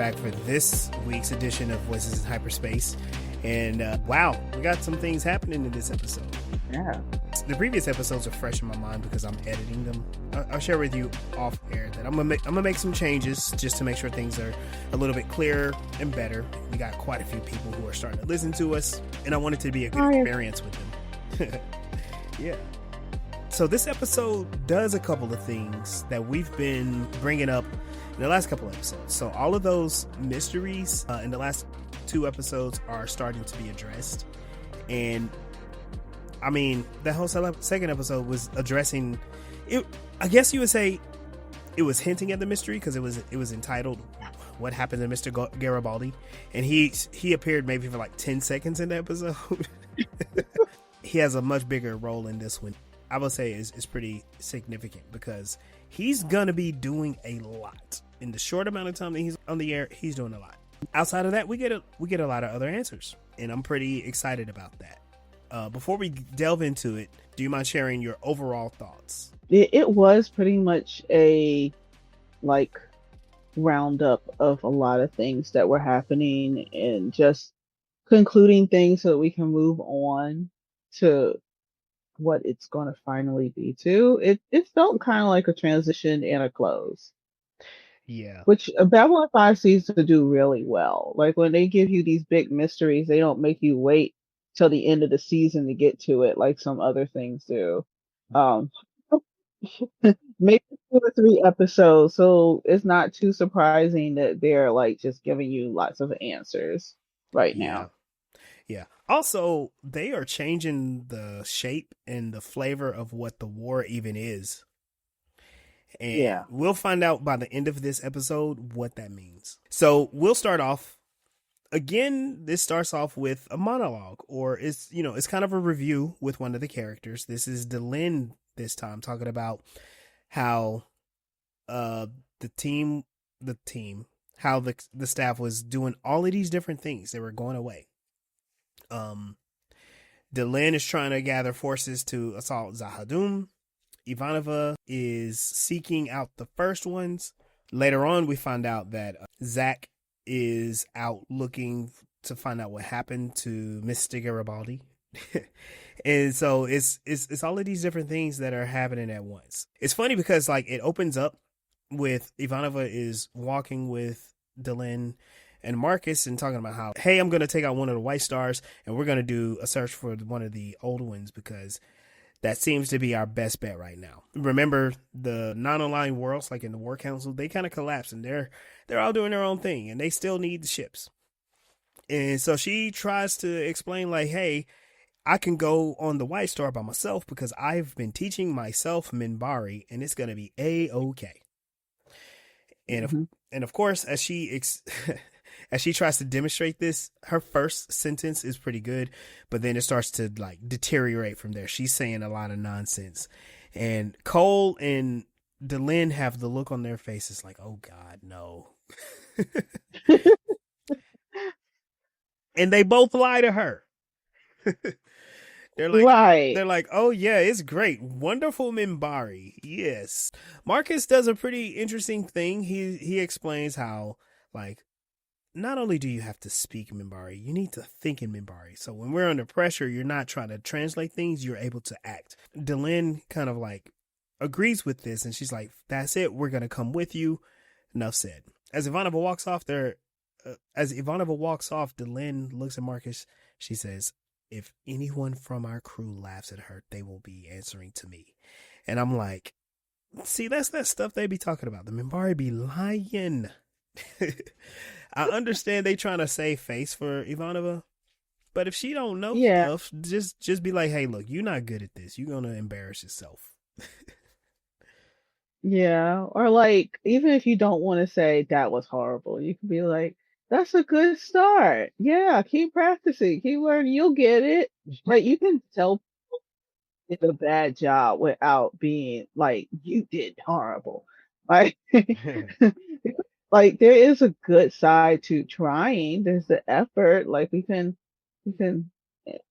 back for this week's edition of Voices in Hyperspace. And wow, we got some things happening in this episode. Yeah. The previous episodes are fresh in my mind because I'm editing them. I'll share with you off air that I'm gonna make some changes just to make sure things are a little bit clearer and better. We got quite a few people who are starting to listen to us, and I want it to be a good experience with them. Yeah. So this episode does a couple of things that we've been bringing up in the last couple of episodes. So all of those mysteries in the last 2 episodes are starting to be addressed. And I mean, the whole second episode was addressing it. I guess you would say it was hinting at the mystery because it was entitled "What Happened to Mr. Garibaldi," and he appeared maybe for like 10 seconds in the episode. He has a much bigger role in this one. I would say is pretty significant because he's gonna be doing a lot in the short amount of time that he's on the air. He's doing a lot. Outside of that, we get a lot of other answers, and I'm pretty excited about that. Before we delve into it, do you mind sharing your overall thoughts? It was pretty much a roundup of a lot of things that were happening and just concluding things so that we can move on to what it's going to finally be to. It felt kind of like a transition and a close. Yeah. Which Babylon 5 seems to do really well. Like when they give you these big mysteries, they don't make you wait till the end of the season to get to it like some other things do. Maybe 2 or 3 episodes, so it's not too surprising that they're like just giving you lots of answers right now. Yeah. Also, they are changing the shape and the flavor of what the war even is. And we'll find out by the end of this episode what that means. So we'll start off. Again, this starts off with a monologue, or it's kind of a review with one of the characters. This is Delenn this time, talking about how the staff was doing all of these different things. They were going away. Delenn is trying to gather forces to assault Zahadum. Ivanova is seeking out the first ones. Later on, we find out that Zach is out looking to find out what happened to Mr. Garibaldi. And so it's all of these different things that are happening at once. It's funny because it opens up with Ivanova is walking with Delenn and Marcus and talking about how, hey, I'm going to take out one of the White Stars and we're going to do a search for one of the old ones because that seems to be our best bet right now. Remember, the non-aligned worlds, like in the War Council, they kind of collapse and they're all doing their own thing and they still need the ships. And so she tries to explain like, hey, I can go on the White Star by myself because I've been teaching myself Minbari and it's going to be A-okay. And of course, as she tries to demonstrate this, her first sentence is pretty good, but then it starts to deteriorate from there. She's saying a lot of nonsense, and Cole and Delenn have the look on their faces like, "Oh God, no!" And they both lie to her. They're like, "Oh yeah, it's great, wonderful Minbari, yes." Marcus does a pretty interesting thing. He explains how not only do you have to speak Minbari, you need to think in Minbari. So when we're under pressure, you're not trying to translate things, you're able to act. Delenn kind of agrees with this, and she's like, that's it, we're going to come with you. Enough said. As Ivanova walks off, Delenn looks at Marcus. She says, if anyone from our crew laughs at her, they will be answering to me. And I'm like, see, that's that stuff they be talking about. The Minbari be lying. I understand they trying to save face for Ivanova, but if she don't know stuff, just be like, hey, look, you're not good at this. You're going to embarrass yourself. Yeah. Or even if you don't want to say that was horrible, you can be like, that's a good start. Yeah, keep practicing, keep learning, you'll get it. You can tell did a bad job without being like, you did horrible. There is a good side to trying. There's the effort. We can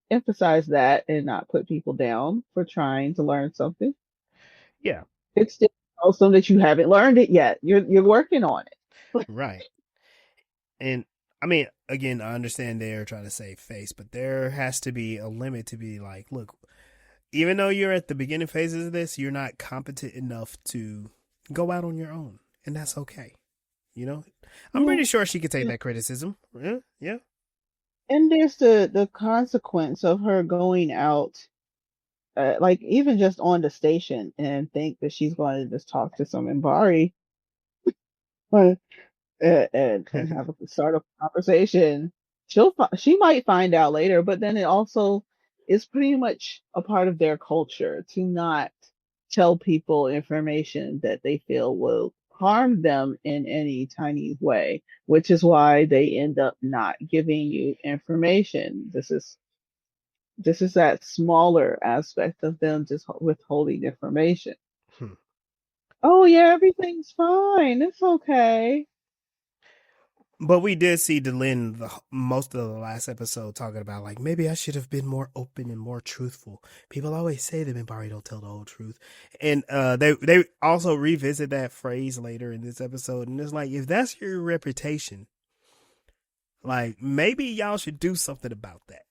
emphasize that and not put people down for trying to learn something. Yeah. It's still awesome that you haven't learned it yet. You're working on it. Right. And I mean, again, I understand they're trying to save face, but there has to be a limit to be like, look, even though you're at the beginning phases of this, you're not competent enough to go out on your own, and that's okay. You know, I'm Yeah. pretty sure she could take that criticism. Yeah, yeah. And there's the consequence of her going out, like even just on the station and think that she's going to just talk to some Mbari, uh, and have a start a conversation. She might find out later, but then it also is pretty much a part of their culture to not tell people information that they feel will harm them in any tiny way, which is why they end up not giving you information. This is that smaller aspect of them just withholding information. Hmm. Oh yeah, everything's fine. It's okay. But we did see Delin most of the last episode talking about like maybe I should have been more open and more truthful. People always say that Minbari don't tell the whole truth, and they also revisit that phrase later in this episode, and it's like if that's your reputation, like maybe y'all should do something about that.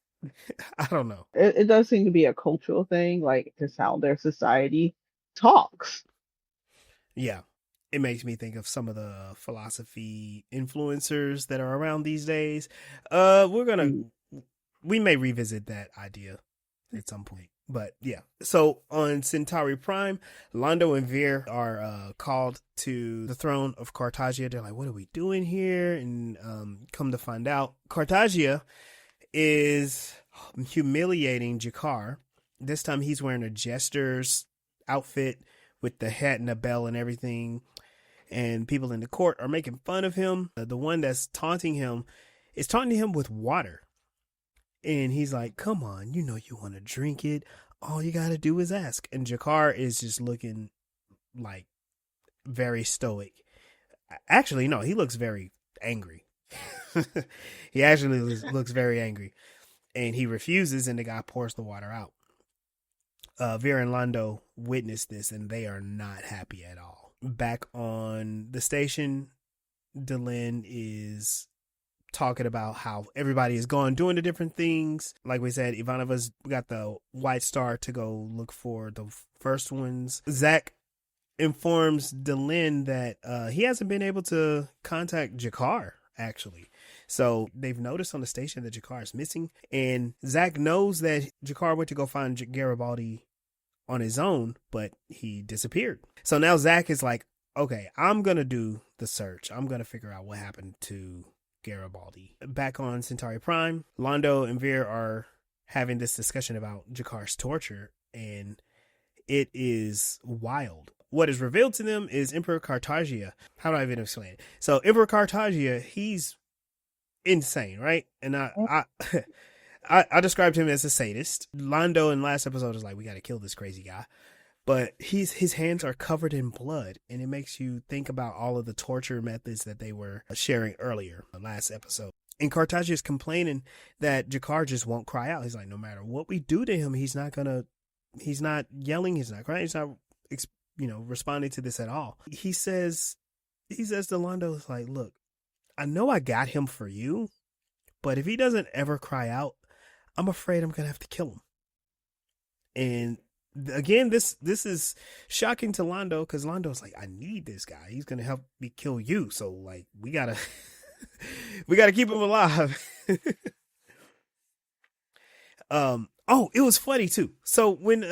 I don't know. It does seem to be a cultural thing, like just how their society talks. Yeah. It makes me think of some of the philosophy influencers that are around these days. We may revisit that idea at some point. But yeah. So on Centauri Prime, Londo and Veer are called to the throne of Cartagia. They're like, what are we doing here? And come to find out, Cartagia is humiliating G'Kar. This time he's wearing a jester's outfit with the hat and the bell and everything. And people in the court are making fun of him. The one that's taunting him is taunting him with water. And he's like, come on, you know you want to drink it. All you got to do is ask. And G'Kar is just looking like very stoic. Actually, no, he looks very angry. He actually looks very angry. And he refuses, and the guy pours the water out. Veer and Londo witness this, and they are not happy at all. Back on the station, Delin is talking about how everybody is gone doing the different things. Like we said, Ivanova's got the white star to go look for the first ones. Zach informs Delin that he hasn't been able to contact G'Kar, actually. So they've noticed on the station that G'Kar is missing, and Zach knows that G'Kar went to go find Garibaldi on his own, but he disappeared. So now Zach is like, okay, I'm going to do the search. I'm going to figure out what happened to Garibaldi. Back on Centauri Prime, Londo and Veer are having this discussion about G'Kar's torture, and it is wild. What is revealed to them is Emperor Cartagia. How do I even explain it? So Emperor Cartagia, he's insane, right? And I described him as a sadist. Londo in last episode is like, we got to kill this crazy guy. But his hands are covered in blood, and it makes you think about all of the torture methods that they were sharing earlier, the last episode. And Cartagia is complaining that G'Kar just won't cry out. He's like, no matter what we do to him, he's not yelling, he's not crying, he's not, responding to this at all. He says to Londo, it's like, look, I know I got him for you, but if he doesn't ever cry out, I'm afraid I'm going to have to kill him. And again, this is shocking to Londo, because Londo's like, I need this guy. He's going to help me kill you. So like, we got to keep him alive. It was funny too. So when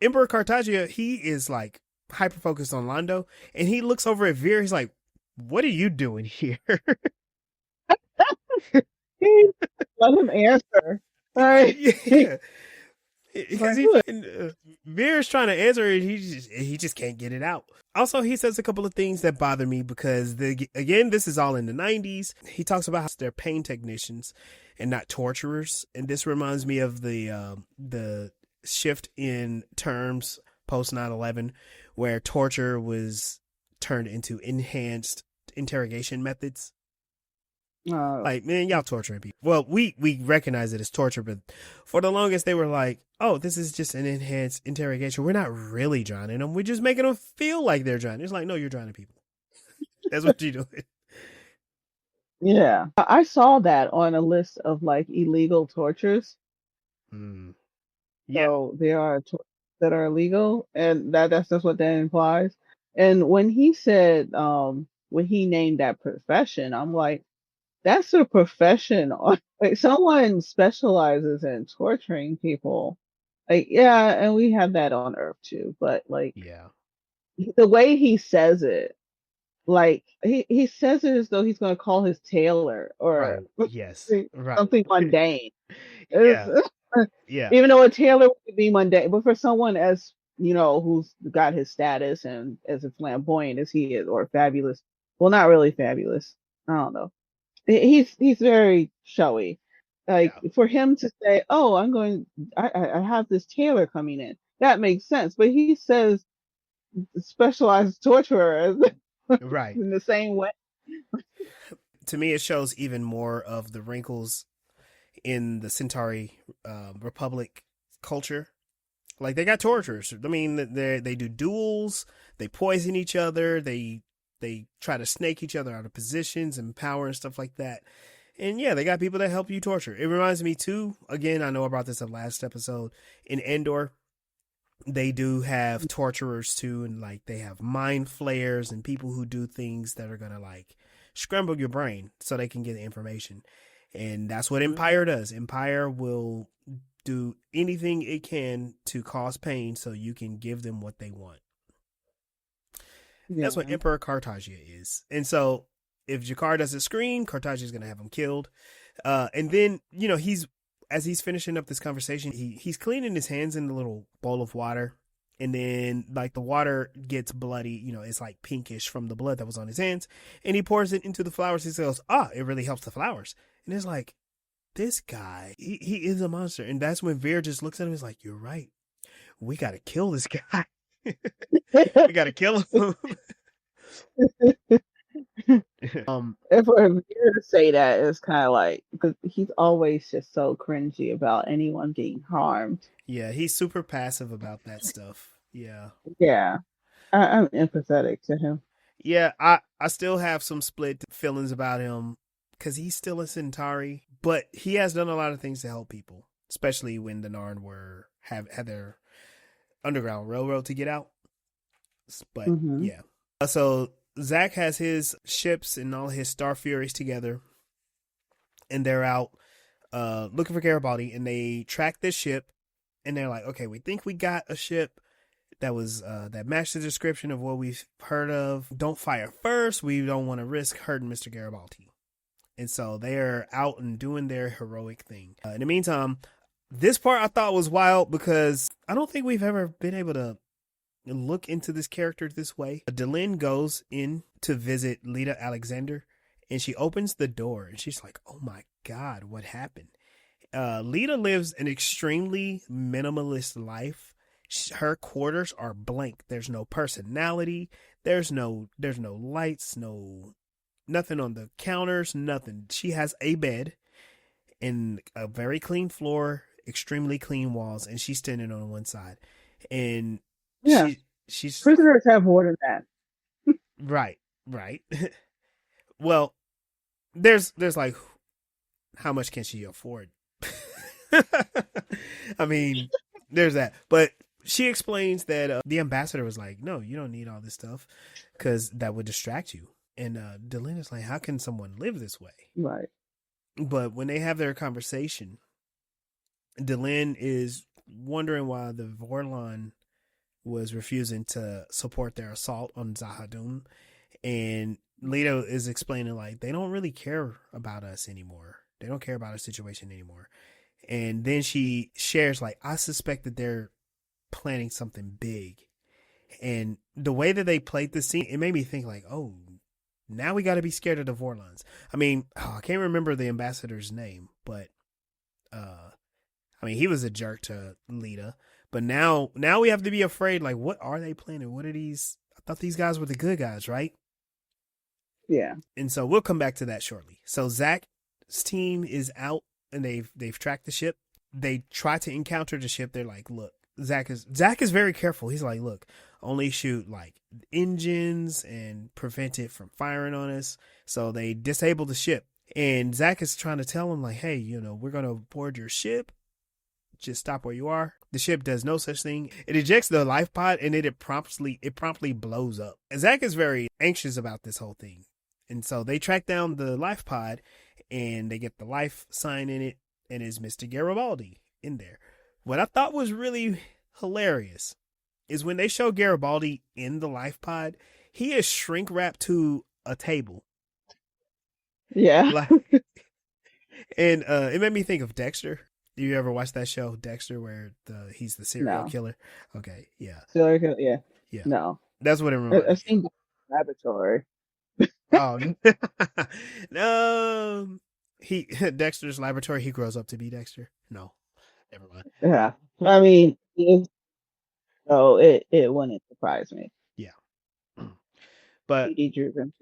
Emperor Cartagia, he is like hyper focused on Londo, and he looks over at Veer. He's like, what are you doing here? Let him answer. Right. Yeah. Because Veer's trying to answer it, he just can't get it out. Also, he says a couple of things that bother me, because again, this is all in the 90s. He talks about how they're pain technicians and not torturers, and this reminds me of the shift in terms post 9/11, where torture was turned into enhanced interrogation methods. Like, man, y'all torturing people. Well, we recognize it as torture, but for the longest they were like, oh, this is just an enhanced interrogation. We're not really drowning them. We're just making them feel like they're drowning. It's like, no, you're drowning people. That's what you're doing. Yeah. I saw that on a list of like illegal tortures. Mm. Yeah. So there are that are illegal, and that's just what that implies. And when he said, when he named that profession, I'm like, that's a profession. Like someone specializes in torturing people. Like, yeah, and we have that on Earth too. But like Yeah. the way he says it, like he says it as though he's going to call his tailor or Right. Yes. Right. something mundane. Yeah. It's, Yeah. even though a tailor would be mundane, but for someone as who's got his status and as flamboyant as he is, or fabulous, well, not really fabulous. I don't know. He's very showy. Like Yeah. for him to say, "Oh, I have this tailor coming in," that makes sense. But he says specialized torturer Right. in the same way. To me, it shows even more of the wrinkles in the Centauri Republic culture. Like they got torturers. I mean, they do duels. They poison each other. They try to snake each other out of positions and power and stuff like that. And yeah, they got people that help you torture. It reminds me too. Again, I know I brought this up last episode. In Endor, they do have torturers too, and like they have mind flayers and people who do things that are gonna like scramble your brain so they can get the information. And that's what Empire does. Empire will do anything it can to cause pain so you can give them what they want. Yeah. That's what Emperor Cartagia is. And so if G'Kar doesn't scream, Cartagia is going to have him killed. And then, as he's finishing up this conversation, he's cleaning his hands in a little bowl of water. And then like the water gets bloody, it's like pinkish from the blood that was on his hands. And he pours it into the flowers. He says, it really helps the flowers. And it's like, this guy, he is a monster. And that's when Veer just looks at him and is like, you're right. We got to kill this guy. We got to kill him. If we're here to say that, it's kind of like, because he's always just so cringy about anyone getting harmed. Yeah, he's super passive about that stuff. Yeah. Yeah, I'm empathetic to him. Yeah, I still have some split feelings about him because he's still a Centauri, but he has done a lot of things to help people, especially when the Narn had their underground railroad to get out. But yeah, so Zach has his ships and all his Star Furies together, and they're out looking for Garibaldi, and they track this ship, and they're like, okay, we think we got a ship that was that matched the description of what we've heard of. Don't fire first. We don't want to risk hurting Mr. Garibaldi. And so they're out and doing their heroic thing. In the meantime, this part I thought was wild because I don't think we've ever been able to look into this character this way. Delenn goes in to visit Lita Alexander, and she opens the door, and she's like, oh my God, what happened? Lita lives an extremely minimalist life. Her quarters are blank. There's no personality. There's no lights, nothing on the counters, nothing. She has a bed and a very clean floor, extremely clean walls, and she's standing on one side. And yeah, she's prisoners have more than that. Right. Well, there's like, how much can she afford? I mean, there's that. But she explains that the ambassador was like, no, you don't need all this stuff because that would distract you. And Delenn is like, how can someone live this way? Right. But when they have their conversation, Delenn is wondering why the Vorlon was refusing to support their assault on Zahadum. And Leto is explaining like, they don't really care about us anymore. They don't care about our situation anymore. And then she shares like, I suspect that they're planning something big. And the way that they played the scene, it made me think like, oh, now we got to be scared of the Vorlons. I mean, I can't remember the ambassador's name, but I mean, he was a jerk to Lita. But now we have to be afraid. Like, what are they planning? What are these? I thought these guys were the good guys, right? Yeah. And so we'll come back to that shortly. So Zach's team is out and they've tracked the ship. They try to encounter the ship. They're like, look, Zach is very careful. He's like, look, only shoot like engines and prevent it from firing on us. So they disable the ship. And Zach is trying to tell him, like, hey, we're going to board your ship. Just stop where you are. The ship does no such thing. It ejects the life pod and it promptly blows up. And Zach is very anxious about this whole thing. And so they track down the life pod and they get the life sign in it, and it's Mr. Garibaldi in there. What I thought was really hilarious is when they show Garibaldi in the life pod, he is shrink wrapped to a table. Yeah. Like, and it made me think of Dexter. Do you ever watch that show, Dexter, where he's the serial No. killer? Okay, yeah. Yeah. Yeah. No. That's what it reminded I've me. seen Laboratory. Oh, no. Dexter's Laboratory, he grows up to be Dexter. No, never mind. Yeah. I mean, so it wouldn't surprise me. Yeah. But PD driven.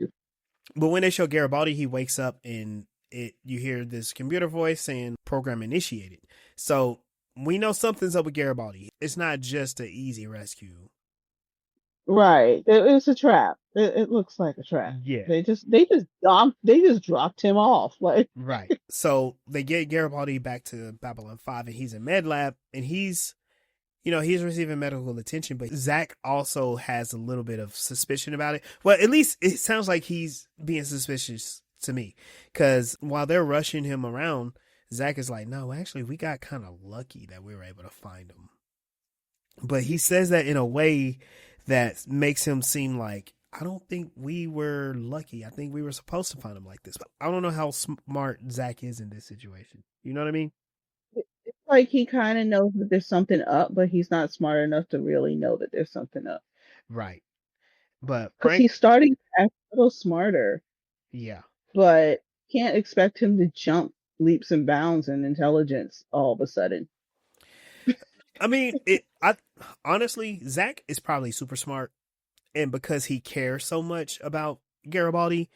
when they show Garibaldi, he wakes up and you hear this computer voice saying program initiated. So we know something's up with Garibaldi. It's not just an easy rescue. Right. It's a trap. It looks like a trap. Yeah. They just dropped him off. Like, right. So they get Garibaldi back to Babylon 5 and he's in med lab and he's receiving medical attention, but Zach also has a little bit of suspicion about it. Well, at least it sounds like he's being suspicious to me, because while they're rushing him around, Zach is like, no, actually, we got kind of lucky that we were able to find him. But he says that in a way that makes him seem like, I don't think we were lucky. I think we were supposed to find him like this. But I don't know how smart Zach is in this situation. You know what I mean? it's like he kind of knows that there's something up, but he's not smart enough to really know that there's something up. Right. But Because he's starting to act a little smarter, yeah. but can't expect him to jump leaps and bounds in intelligence all of a sudden. I mean, honestly, Zach is probably super smart, and because he cares so much about Garibaldi,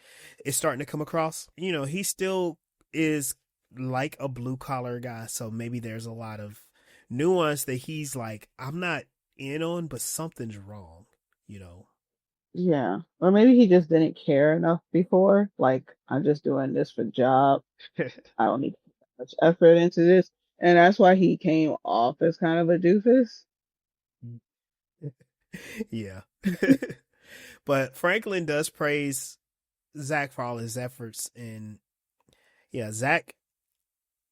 it's starting to come across. He still is like a blue collar guy, so maybe there's a lot of nuance that he's like, I'm not in on, but something's wrong. Yeah. Or maybe he just didn't care enough before. Like, I'm just doing this for job. I don't need to put that much effort into this. And that's why he came off as kind of a doofus. yeah. But Franklin does praise Zach for all his efforts. And yeah, Zach,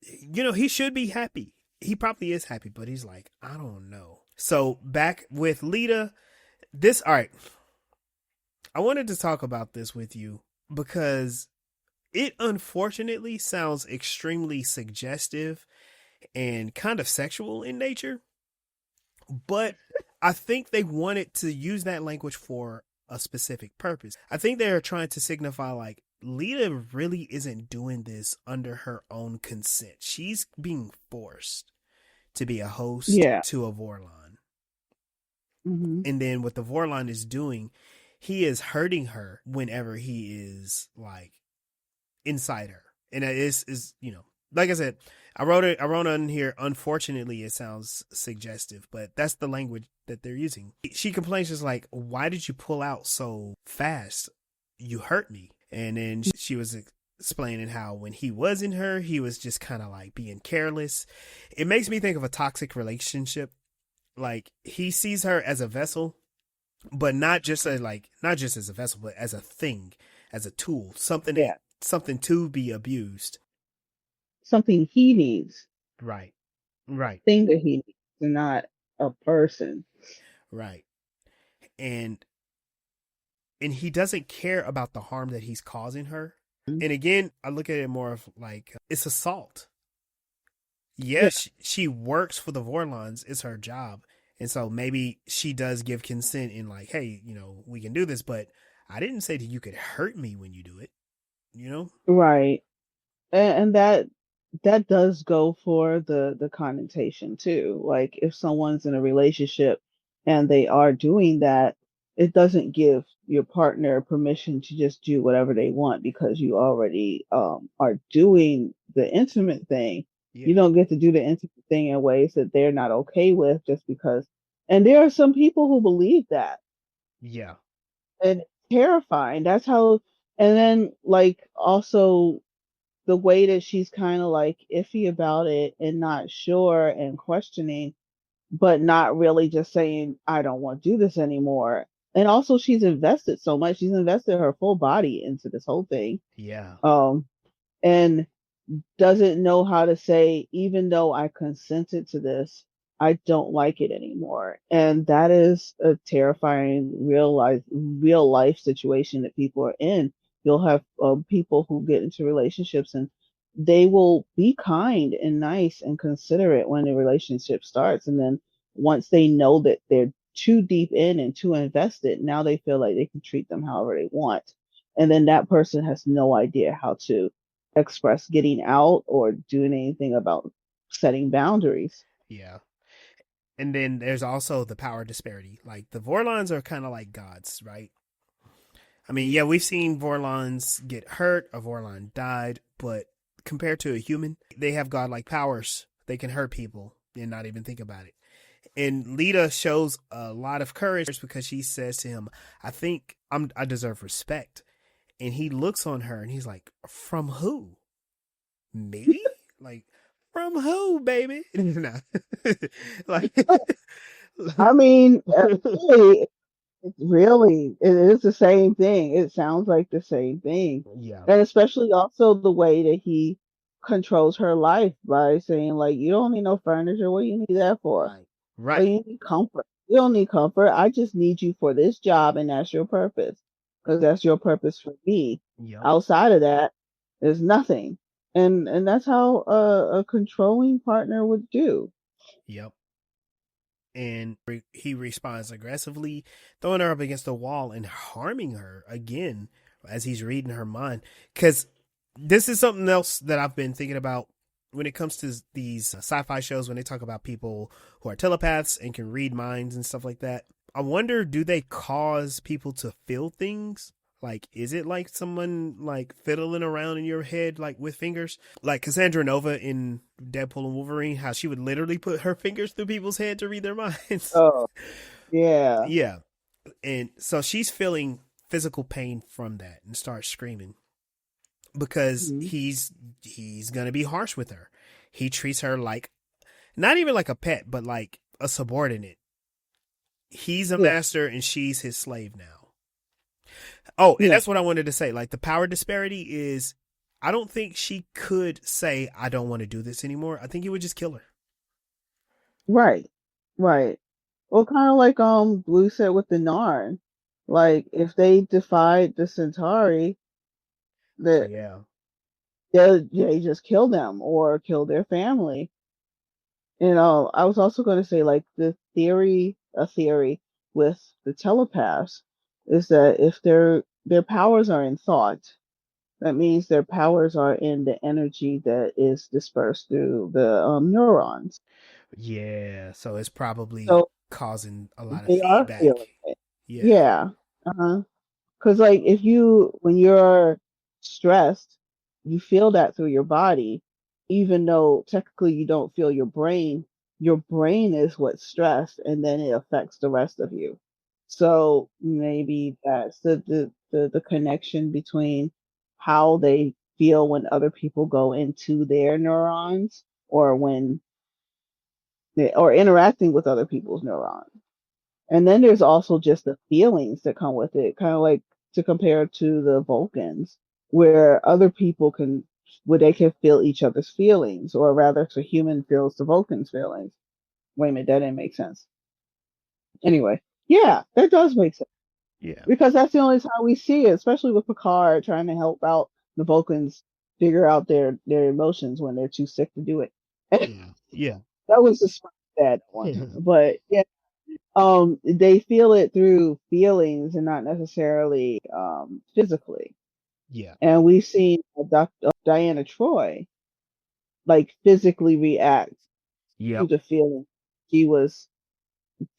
he should be happy. He probably is happy, but he's like, I don't know. So back with Lita, all right. I wanted to talk about this with you because it unfortunately sounds extremely suggestive and kind of sexual in nature. But I think they wanted to use that language for a specific purpose. I think they're trying to signify like Lita really isn't doing this under her own consent. She's being forced to be a host to a Vorlon. Mm-hmm. And then what the Vorlon is doing, he is hurting her whenever he is like inside her. And it is like I said, I wrote on here, unfortunately it sounds suggestive, but that's the language that they're using. She complains just like, why did you pull out so fast? You hurt me. And then she was explaining how when he was in her, he was just kind of like being careless. It makes me think of a toxic relationship. Like he sees her as a vessel, but not just as a vessel, but as a thing, as a tool, something to be abused. Something he needs. Right. Thing that he needs, and not a person. Right. And he doesn't care about the harm that he's causing her. And again, I look at it more of like it's assault. Yes, she works for the Vorlons. It's her job. And so maybe she does give consent in like, hey, we can do this, but I didn't say that you could hurt me when you do it, Right. And that does go for the connotation too. Like if someone's in a relationship and they are doing that, it doesn't give your partner permission to just do whatever they want because you already are doing the intimate thing. Yeah. You don't get to do the intimate thing in ways that they're not okay with just because. And there are some people who believe that. Yeah. And it's terrifying. That's how. And then like also the way that she's kind of like iffy about it and not sure and questioning, but not really just saying, I don't want to do this anymore. And also, she's invested so much. She's invested her full body into this whole thing. Yeah. And doesn't know how to say, even though I consented to this, I don't like it anymore. And that is a terrifying real life situation that people are in. You'll have people who get into relationships and they will be kind and nice and considerate when the relationship starts. And then once they know that they're too deep in and too invested, now they feel like they can treat them however they want. And then that person has no idea how to express getting out or doing anything about setting boundaries. Yeah. And then there's also the power disparity. Like the Vorlons are kind of like gods, right? I mean, yeah, we've seen Vorlons get hurt, a Vorlon died, but compared to a human, they have godlike powers. They can hurt people and not even think about it. And Lita shows a lot of courage because she says to him, I think I deserve respect. And he looks on her and he's like, from who? Me? Like, from who, baby? Nah. Like, I mean, really, it is the same thing. It sounds like the same thing. yeah, And especially also the way that he controls her life by saying, like, you don't need no furniture. What do you need that for? right, Or right. you need comfort. You don't need comfort. I just need you for this job, and that's your purpose. Because that's your purpose for me. Yep, Outside of that, there's nothing. And that's how a controlling partner would do. yep. And he responds aggressively, throwing her up against the wall and harming her again as he's reading her mind. Because this is something else that I've been thinking about when it comes to these sci-fi shows, when they talk about people who are telepaths and can read minds and stuff like that. I wonder, do they cause people to feel things? Like, is it like someone like fiddling around in your head, like with fingers? Like Cassandra Nova in Deadpool and Wolverine, how she would literally put her fingers through people's head to read their minds. Oh, yeah. Yeah. And so she's feeling physical pain from that and starts screaming because Mhm. he's going to be harsh with her. He treats her like, not even like a pet, but like a subordinate. He's a Yeah. master and she's his slave now. Oh, and Yeah. that's what I wanted to say. Like the power disparity is, I don't think she could say, I don't want to do this anymore. I think he would just kill her. Right. Right. Well, kind of like Blue said with the Narn. Like if they defied the Centauri, that Yeah. they just kill them or kill their family. You know, I was also going to say like a theory with the telepaths is that if their powers are in thought, that means their powers are in the energy that is dispersed through the neurons. Yeah. So it's probably So causing a lot of they are feedback. feeling it. Yeah. Yeah. Uh-huh. Because, like, when you're stressed, you feel that through your body, even though technically you don't feel your brain is what's stressed, and then it affects the rest of you. So maybe that's the connection between how they feel when other people go into their neurons or when or interacting with other people's neurons. And then there's also just the feelings that come with it, kind of like to compare to the Vulcans, where other people where they can feel each other's feelings, or rather, if a human feels the Vulcan's feelings. Wait a minute, that didn't make sense. Anyway, yeah, that does make sense Yeah. because that's the only time we see it, especially with Picard trying to help out the Vulcans figure out their emotions when they're too sick to do it. Yeah. Yeah. That was the sad one, but yeah. They feel it through feelings and not necessarily physically. Yeah. And we've seen Diana Troy like physically react to Yep. the feeling she was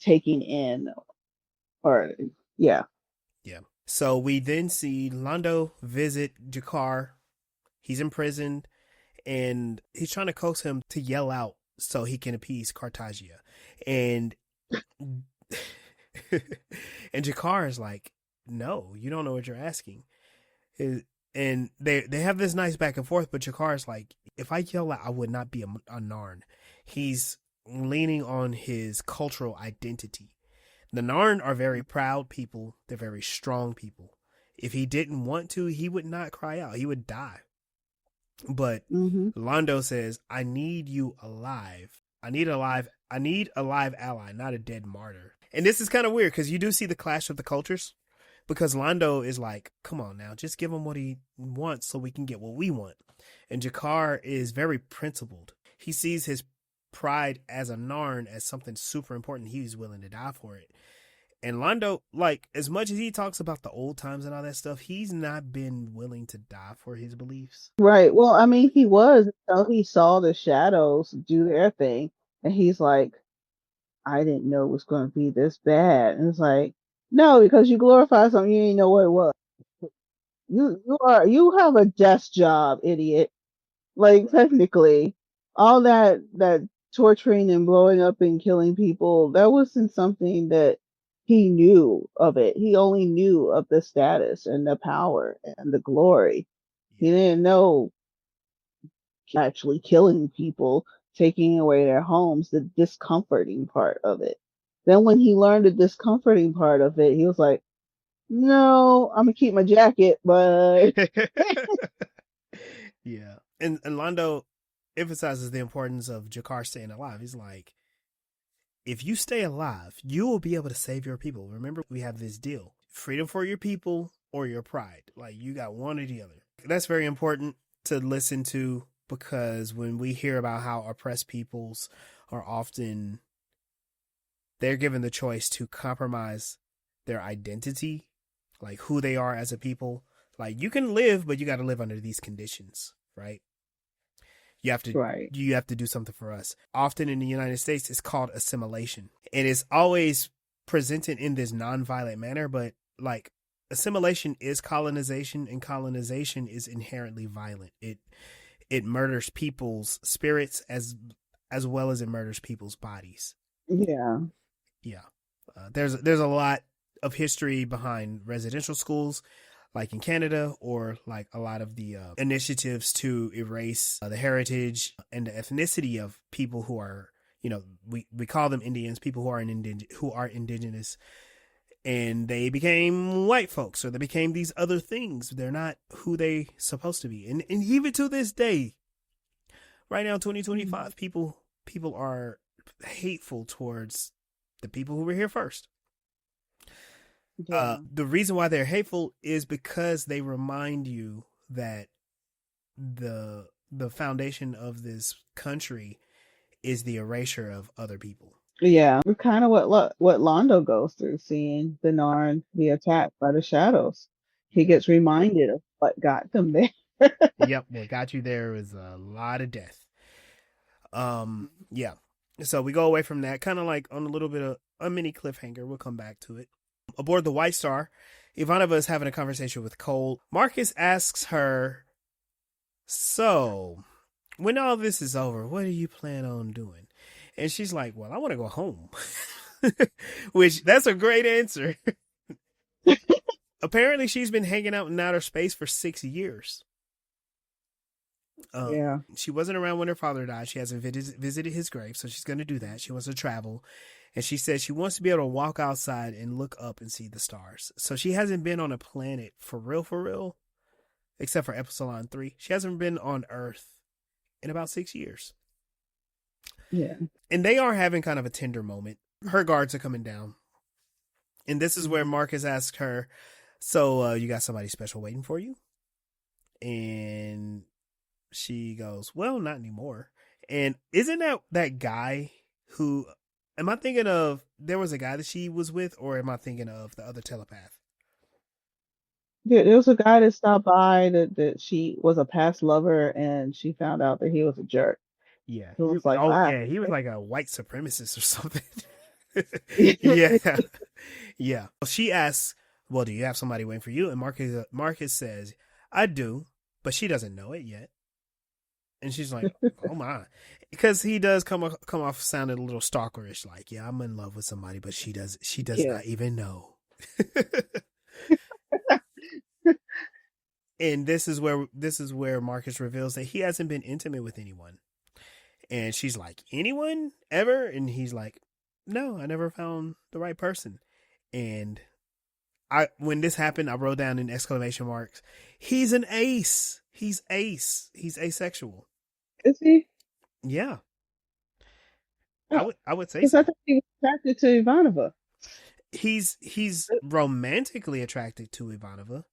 taking in, or yeah. Yeah. So we then see Londo visit G'Kar. He's imprisoned and he's trying to coax him to yell out so he can appease Cartagia. And and G'Kar is like, no, you don't know what you're asking. And they have this nice back and forth, but G'Kar's like, if I yell out, I would not be a Narn. He's leaning on his cultural identity. The Narn are very proud people. They're very strong people. If he didn't want to, he would not cry out. He would die. But Londo says, I need you alive. I need a live ally, not a dead martyr. And this is kind of weird because you do see the clash of the cultures, because Londo is like, come on now, just give him what he wants so we can get what we want. And G'Kar is very principled. He sees his pride as a Narn as something super important. He's willing to die for it. And Londo, like, as much as he talks about the old times and all that stuff, he's not been willing to die for his beliefs. Right. Well, I mean, he was until he saw the shadows do their thing, and he's like, I didn't know it was going to be this bad. And it's like, no, because you glorify something you didn't know what it was. You have a desk job, idiot. Like, technically, all that torturing and blowing up and killing people, that wasn't something that he knew of it. He only knew of the status and the power and the glory. He didn't know actually killing people, taking away their homes, the discomforting part of it. Then when he learned the discomforting part of it, he was like, no, I'm gonna keep my jacket, but yeah. And Londo emphasizes the importance of G'Kar staying alive. He's like, if you stay alive, you will be able to save your people. Remember, we have this deal: freedom for your people or your pride. Like, you got one or the other. That's very important to listen to, because when we hear about how oppressed peoples are often, they're given the choice to compromise their identity, like who they are as a people. Like, you can live, but you got to live under these conditions, right? You have to do something for us. Often in the United States, it's called assimilation, and it's always presented in this nonviolent manner. But like, assimilation is colonization, and colonization is inherently violent. It murders people's spirits as well as it murders people's bodies. Yeah. There's a lot of history behind residential schools, like in Canada, or like a lot of the initiatives to erase the heritage and the ethnicity of people who are, we call them Indians, people who are indigenous, and they became white folks, or they became these other things. They're not who they supposed to be. And even to this day, right now, 2025, people are hateful towards the people who were here first. Yeah. The reason why they're hateful is because they remind you that the foundation of this country is the erasure of other people. Yeah, we're kind of what Londo goes through, seeing the Narn be attacked by the shadows. He gets reminded of what got them there. Yep, what got you there is a lot of death. Yeah. So we go away from that, kind of like on a little bit of a mini cliffhanger. We'll come back to it. Aboard the White Star, Ivanova is having a conversation with Cole. Marcus asks her, so when all this is over, what do you plan on doing? And she's like, well, I want to go home. Which, that's a great answer. Apparently, she's been hanging out in outer space for 6 years. Yeah. She wasn't around when her father died. She hasn't visited his grave, so she's going to do that. She wants to travel. And she says she wants to be able to walk outside and look up and see the stars. So she hasn't been on a planet for real, except for Epsilon 3. She hasn't been on Earth in about 6 years. Yeah. And they are having kind of a tender moment. Her guards are coming down. And this is where Marcus asks her, so you got somebody special waiting for you? And she goes, well, not anymore. And isn't that guy who... Am I thinking of, there was a guy that she was with, or am I thinking of the other telepath? Yeah, there was a guy that stopped by that she was a past lover, and she found out that he was a jerk. Yeah. It was like, wow. Yeah, he was like a white supremacist or something. Yeah. Yeah. She asks, well, do you have somebody waiting for you? And Marcus says, I do, but she doesn't know it yet. And she's like, oh my. Because he does come off sounding a little stalkerish, like, yeah, I'm in love with somebody, but she does not even know. And this is where Marcus reveals that he hasn't been intimate with anyone. And she's like, anyone ever? And he's like, no, I never found the right person. And when this happened, I wrote down in exclamation marks, he's an ace. He's ace. He's asexual. Is he? Yeah. Oh, I would say because I so. thought he was attracted to Ivanova. He's romantically attracted to Ivanova,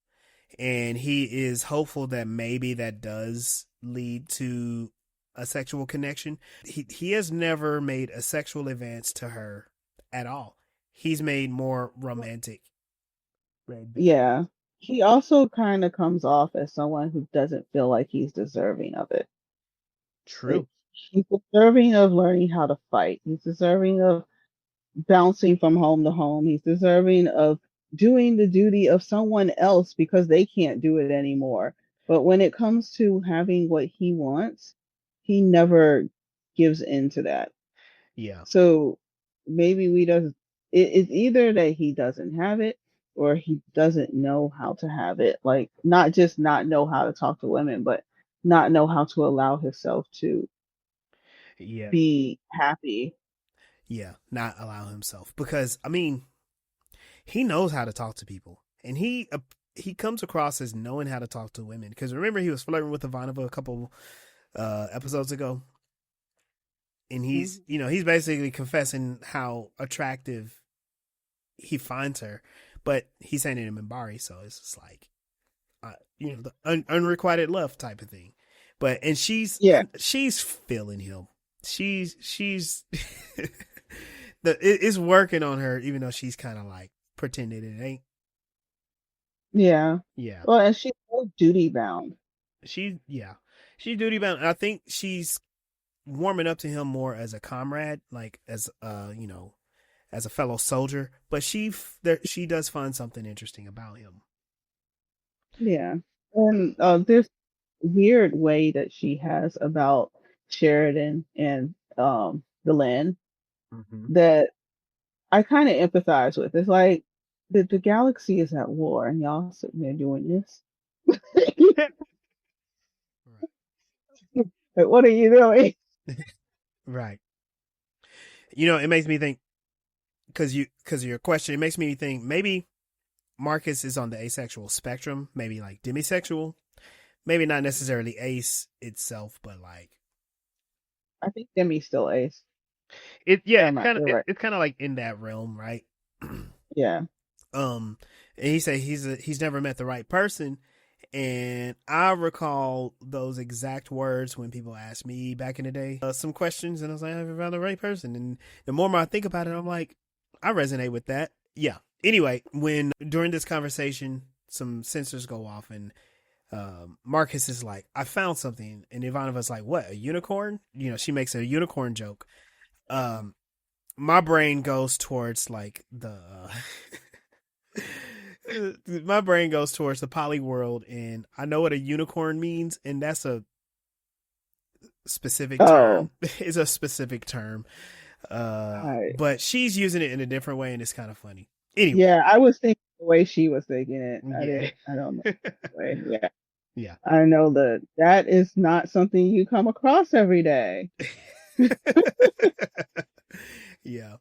and he is hopeful that maybe that does lead to a sexual connection. He has never made a sexual advance to her at all. He's made more romantic. Yeah. He also kind of comes off as someone who doesn't feel like he's deserving of it. Like True. he's deserving of learning how to fight. He's deserving of bouncing from home to home. He's deserving of doing the duty of someone else because they can't do it anymore. But when it comes to having what he wants, he never gives in to that. Yeah. So maybe we doesn't. It's either that he doesn't have it or he doesn't know how to have it. Like not just not know how to talk to women, but not know how to allow himself to Yeah. be happy. Yeah. Not allow himself, because I mean, he knows how to talk to people, and he comes across as knowing how to talk to women. Because remember, he was flirting with Ivanova a couple episodes ago, and he's he's basically confessing how attractive he finds her, but he's saying it in Minbari, so it's just like the unrequited love type of thing. But and Yeah, she's feeling him. She's it's working on her, even though she's kind of like pretending it ain't. yeah. Yeah, Well, and she's so duty bound. she's duty bound. And I think she's warming up to him more as a comrade, like as as a fellow soldier. But she does find something interesting about him. Yeah. And this weird way that she has about Sheridan and the land Mm-hmm. that I kind of empathize with. It's like the galaxy is at war and y'all sitting there doing this. Right. Like, what are you doing? Right. It makes me think, because of your question, it makes me think maybe Marcus is on the asexual spectrum, maybe like demisexual, maybe not necessarily ace itself, but like I think Demi's still ace. it. Yeah, Yeah, you're right. it's kind of like in that realm, right? Yeah. And he said he's never met the right person, and I recall those exact words when people asked me back in the day some questions, and I was like, I haven't found the right person. And the more I think about it, I'm like, I resonate with that. Yeah. Anyway, when during this conversation, some sensors go off, and Marcus is like, I found something, and Ivanova's like, what, a unicorn? She makes a unicorn joke. Um, my brain goes towards like my brain goes towards the poly world, and I know what a unicorn means, and that's a specific Oh, term. It's a specific term. I, But she's using it in a different way, and it's kind of funny. Anyway, yeah, I was thinking the way she was thinking it. yeah, I don't know. Yeah. yeah, I know that is not something you come across every day. yeah.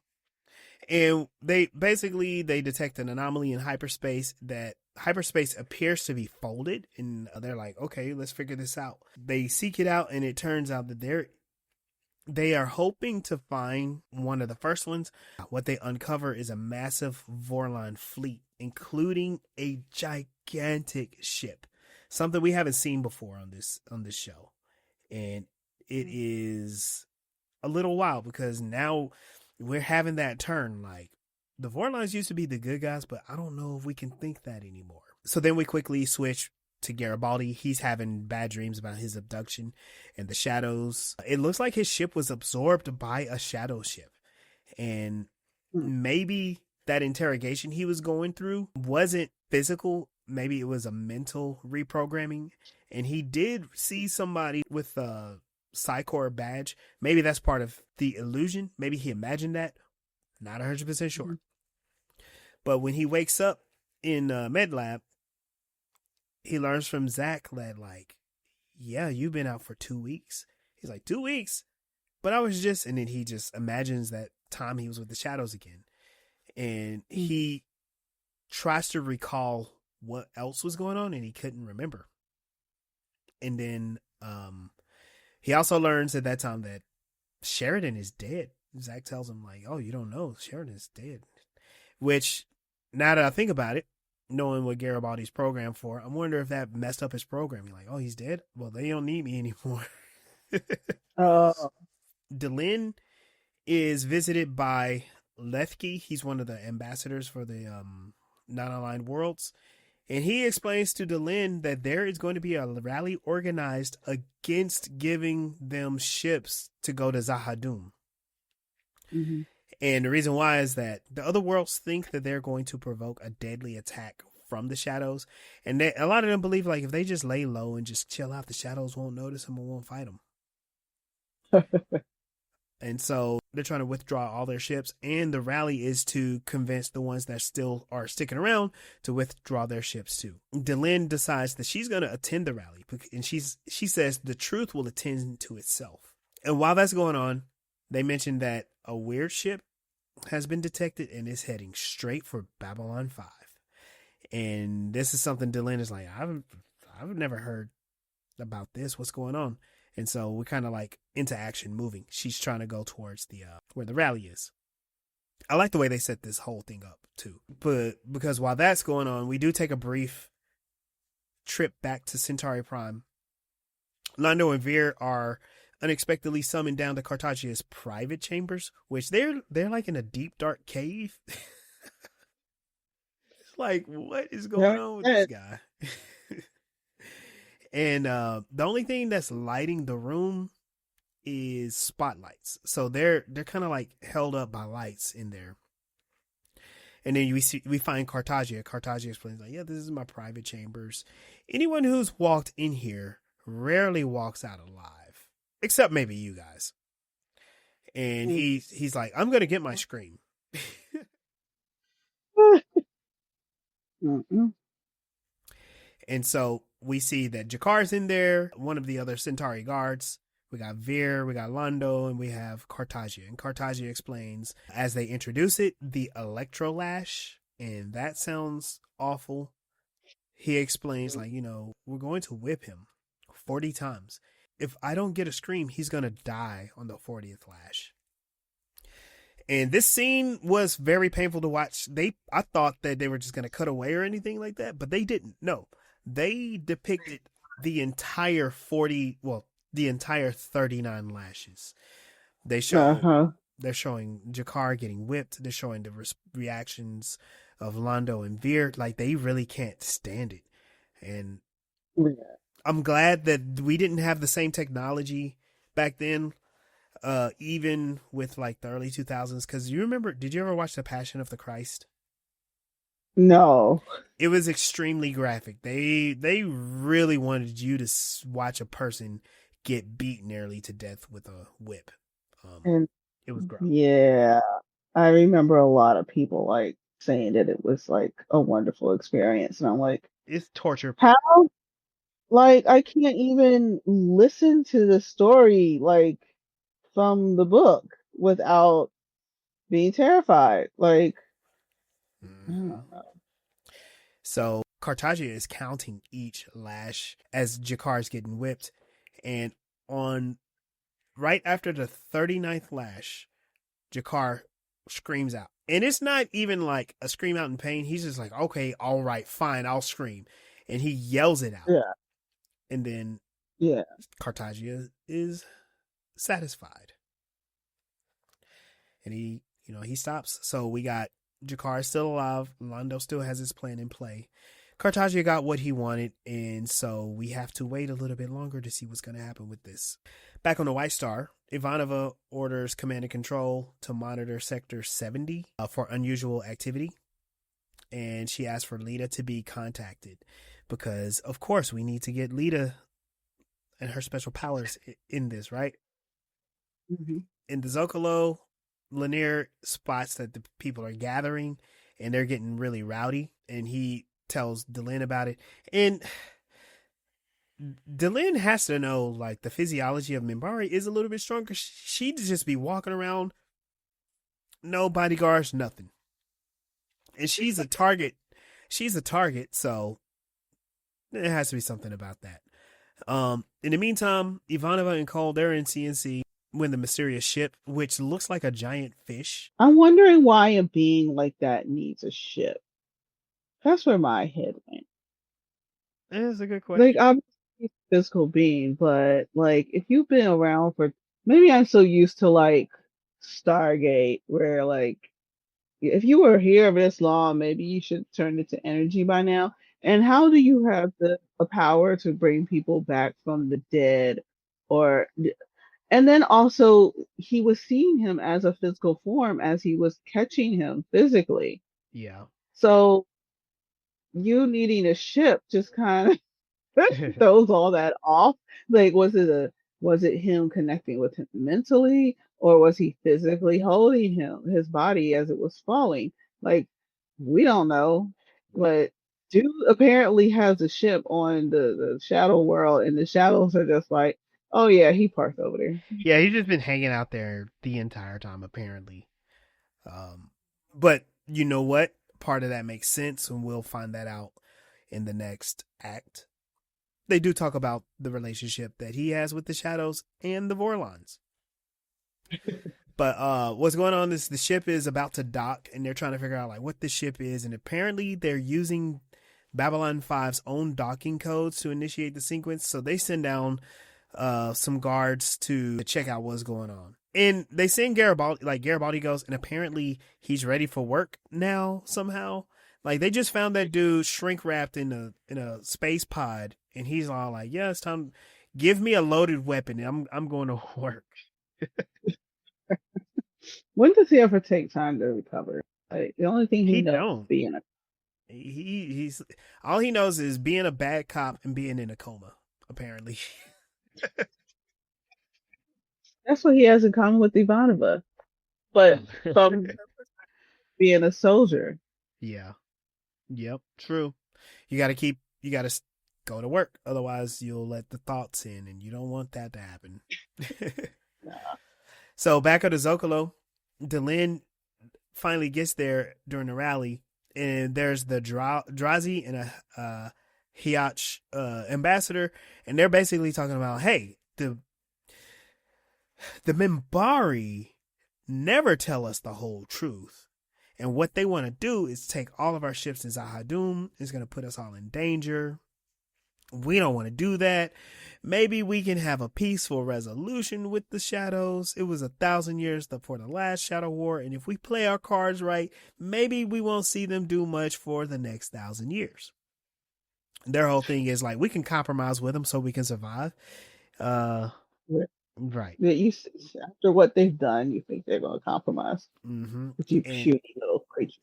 And they detect an anomaly in hyperspace, that hyperspace appears to be folded, and they're like, okay, let's figure this out. They seek it out, and it turns out that they are hoping to find one of the first ones. What they uncover is a massive Vorlon fleet, including a gigantic ship, something we haven't seen before on this show. And it is a little wild, because now we're having that turn. Like, the Vorlons used to be the good guys, but I don't know if we can think that anymore. So then we quickly switch to Garibaldi. He's having bad dreams about his abduction and the shadows. It looks like his ship was absorbed by a shadow ship. And maybe that interrogation he was going through wasn't physical. Maybe it was a mental reprogramming. And he did see somebody with a Psychor badge. Maybe that's part of the illusion. Maybe he imagined that. Not 100% sure. But when he wakes up in Med Lab, he learns from Zach that, like, yeah, you've been out for 2 weeks. He's like, 2 weeks? But I was just, and then he just imagines that time he was with the shadows again. And he tries to recall what else was going on, and he couldn't remember. And then he also learns at that time that Sheridan is dead. Zach tells him, like, oh, you don't know, Sheridan is dead. Which, now that I think about it, knowing what Garibaldi's programmed for, I wonder if that messed up his programming. Like, oh, he's dead? Well, they don't need me anymore. Delenn is visited by Lethke. He's one of the ambassadors for the non-aligned worlds. And he explains to Delenn that there is going to be a rally organized against giving them ships to go to Zahadum. Mm-hmm. And the reason why is that the other worlds think that they're going to provoke a deadly attack from the shadows. And a lot of them believe, like, if they just lay low and just chill out, the shadows won't notice them and won't fight them. And so they're trying to withdraw all their ships. And the rally is to convince the ones that still are sticking around to withdraw their ships too. Delenn decides that she's going to attend the rally. And she says the truth will attend to itself. And while that's going on, they mention that a weird ship has been detected and is heading straight for Babylon 5. And this is something Delenn is like, I've never heard about this. What's going on? And so we're kind of like into action, moving. She's trying to go towards the where the rally is. I like the way they set this whole thing up too. But because while that's going on, we do take a brief trip back to Centauri Prime. Londo and Vir are unexpectedly summoned down to Cartagia's private chambers, which they're like in a deep dark cave. It's like, what is going on with this guy? And the only thing that's lighting the room is spotlights. So they're kind of like held up by lights in there. And then we find Cartagia. Cartagia explains, like, yeah, this is my private chambers. Anyone who's walked in here rarely walks out alive, except maybe you guys. And he's like, I'm gonna get my scream. And so we see that G'Kar's in there, one of the other Centauri guards. We got Vir, we got Londo, and we have Cartagia. And Cartagia explains, as they introduce it, the electrolash, and that sounds awful. He explains, like, we're going to whip him 40 times. If I don't get a scream, he's going to die on the 40th lash. And this scene was very painful to watch. I thought that they were just going to cut away or anything like that, but they didn't. No, they depicted the entire 39 lashes. They're showing G'Kar getting whipped. They're showing the reactions of Londo and Vir. Like, they really can't stand it. And I'm glad that we didn't have the same technology back then. Even with like the early 2000s, because did you ever watch The Passion of the Christ? No. It was extremely graphic. They really wanted you to watch a person get beat nearly to death with a whip. And it was gross. Yeah, I remember a lot of people like saying that it was like a wonderful experience, and I'm like, it's torture. How? Like, I can't even listen to the story like from the book without being terrified. Like, I don't know. So Cartagia is counting each lash as G'Kar's getting whipped, and right after the 39th lash, G'Kar screams out. And it's not even like a scream out in pain. He's just like, okay, all right, fine, I'll scream. And he yells it out. Yeah. And then Cartagia is satisfied. And he stops. So we got G'Kar still alive. Londo still has his plan in play. Cartagia got what he wanted, and so we have to wait a little bit longer to see what's going to happen with this. Back on the White Star, Ivanova orders Command and Control to monitor Sector 70 for unusual activity, and she asks for Lita to be contacted because, of course, we need to get Lita and her special powers in this, right? Mm-hmm. In the Zocalo, Lanier spots that the people are gathering, and they're getting really rowdy, and he tells Delenn about it. And Delenn has to know, like, the physiology of Minbari is a little bit stronger. She'd just be walking around, no bodyguards, nothing. And she's a target. She's a target, so there has to be something about that. In the meantime, Ivanova and Cole, they're in CNC when the mysterious ship, which looks like a giant fish. I'm wondering why a being like that needs a ship. That's where my head went. That's a good Like, question. I'm a physical being, but like, if you've been around for, maybe I'm so used to like Stargate, where like, if you were here this long, maybe you should turn it to energy by now. And how do you have the power to bring people back from the dead? Or, and then also, he was seeing him as a physical form as he was catching him physically. Yeah. So, you needing a ship just kind of throws all that off. Like, was it him connecting with him mentally, or was he physically holding his body as it was falling? Like, we don't know. But dude apparently has a ship on the shadow world, and the shadows are just like, oh yeah, he parked over there. Yeah, he's just been hanging out there the entire time, apparently. But you know what? Part of that makes sense, and we'll find that out in the next act. They do talk about the relationship that he has with the shadows and the Vorlons. But what's going on is the ship is about to dock, and they're trying to figure out like what the ship is, and apparently they're using Babylon 5's own docking codes to initiate the sequence. So they send down some guards to check out what's going on. And they send Garibaldi, like Garibaldi goes, and apparently he's ready for work now somehow. Like they just found that dude shrink wrapped in a space pod, and he's all like, "Yeah, it's time. Give me a loaded weapon. And I'm going to work." When does he ever take time to recover? Like, the only thing he He knows is don't. being a. He's all he knows is being a bad cop and being in a coma. Apparently. That's what he has in common with Ivanova. But from being a soldier. Yeah. Yep. True. You got to keep. You got to go to work. Otherwise, you'll let the thoughts in, and you don't want that to happen. So back at the Zocalo, Delenn finally gets there during the rally, and there's the Drazi and a Hiach ambassador, and they're basically talking about, hey, the Minbari never tell us the whole truth. And what they want to do is take all of our ships to Zahadum. It's going to put us all in danger. We don't want to do that. Maybe we can have a peaceful resolution with the shadows. It was 1,000 years before the last Shadow War. And if we play our cards right, maybe we won't see them do much for the next 1,000 years. Their whole thing is like, we can compromise with them so we can survive. Right. After what they've done, you think they're going to compromise. Mm-hmm. But you puny little creature.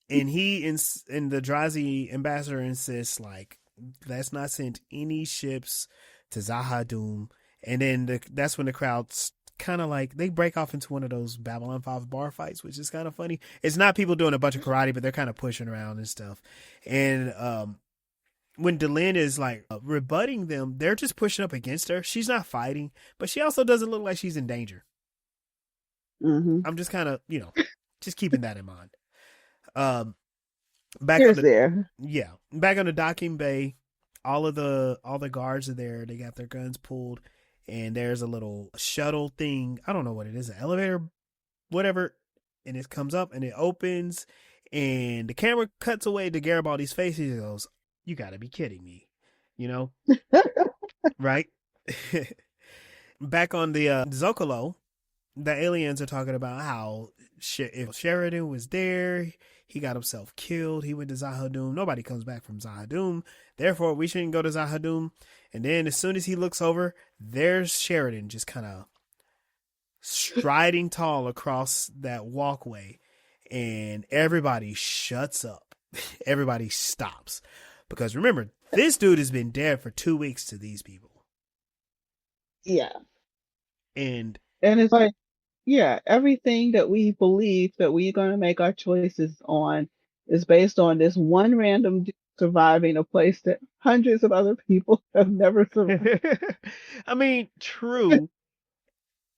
And and the Drazi ambassador insists, like, let's not send any ships to Zahadum. And then that's when the crowd's kind of like, they break off into one of those Babylon 5 bar fights, which is kind of funny. It's not people doing a bunch of karate, but they're kind of pushing around and stuff. And when Delenn is like rebutting them, they're just pushing up against her. She's not fighting, but she also doesn't look like she's in danger. Mm-hmm. I'm just kind of, just keeping that in mind. Back on the docking bay, all the guards are there. They got their guns pulled, and there's a little shuttle thing. I don't know what it is, an elevator, whatever. And it comes up and it opens, and the camera cuts away to Garibaldi's face. He goes, "You got to be kidding me," right? Back on the Zocalo, the aliens are talking about how if Sheridan was there, he got himself killed. He went to Zahadum. Nobody comes back from Zahadum. Therefore, we shouldn't go to Zahadum. And then as soon as he looks over, there's Sheridan just kind of striding tall across that walkway. And everybody shuts up. Everybody stops. Because remember, this dude has been dead for 2 weeks to these people. Yeah. And it's like, yeah, everything that we believe that we're going to make our choices on is based on this one random dude surviving a place that hundreds of other people have never survived. I mean, true,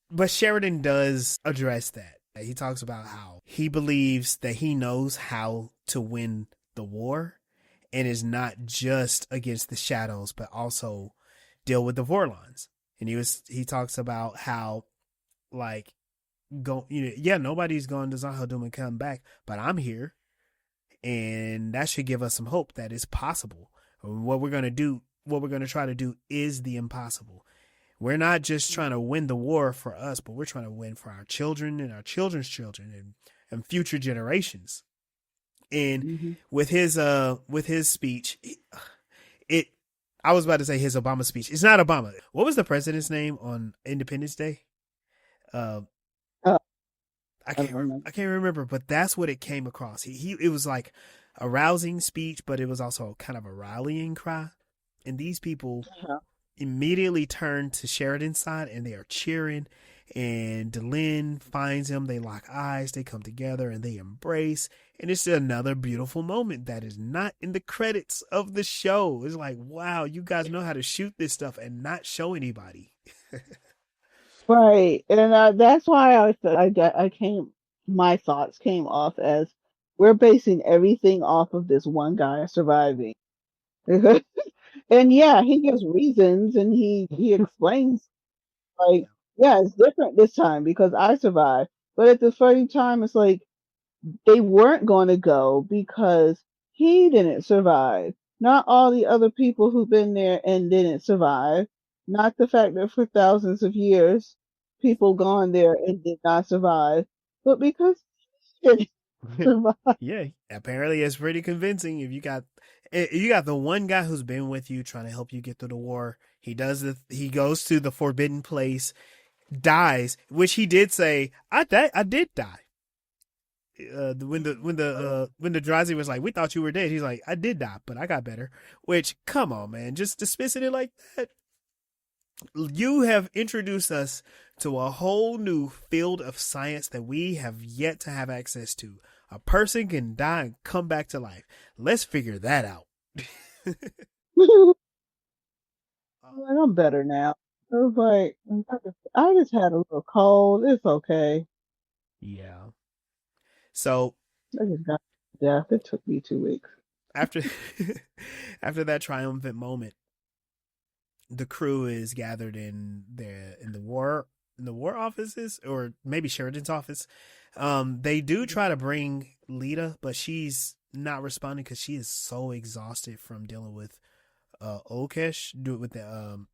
but Sheridan does address that. He talks about how he believes that he knows how to win the war and is not just against the shadows, but also deal with the Vorlons. And he talks about how, like, nobody's going to Zahadum and come back, but I'm here, and that should give us some hope that it's possible. What we're going to try to do is the impossible. We're not just trying to win the war for us, but we're trying to win for our children and our children's children and future generations. And with his speech, I was about to say his Obama speech. It's not Obama. What was the president's name on Independence Day? I can't remember, but that's what it came across. It was like a rousing speech, but it was also kind of a rallying cry. And these people immediately turn to Sheridan's side and they are cheering. And Delenn finds him. They lock eyes. They come together and they embrace. And it's another beautiful moment that is not in the credits of the show. It's like, wow, you guys know how to shoot this stuff and not show anybody. Right, and that's why my thoughts came off as we're basing everything off of this one guy surviving. And yeah, he gives reasons and he explains, like, yeah, it's different this time because I survived. But at the same time, it's like they weren't going to go because he didn't survive. Not all the other people who've been there and didn't survive. Not the fact that for thousands of years people gone there and did not survive, but because he didn't survive. Yeah, apparently it's pretty convincing. If you got the one guy who's been with you trying to help you get through the war, he goes to the forbidden place, dies, which he did say, I did die. When the Drazi was like, we thought you were dead, he's like, I did die, but I got better. Which, come on, man, just dismissing it like that. You have introduced us to a whole new field of science that we have yet to have access to. A person can die and come back to life. Let's figure that out. I'm better now. I was like, I just had a little cold. It's okay. Yeah. So I just got death. It took me 2 weeks. After that triumphant moment, the crew is gathered in the war offices, or maybe Sheridan's office. They do try to bring Lita, but she's not responding because she is so exhausted from dealing with Olkesh, with the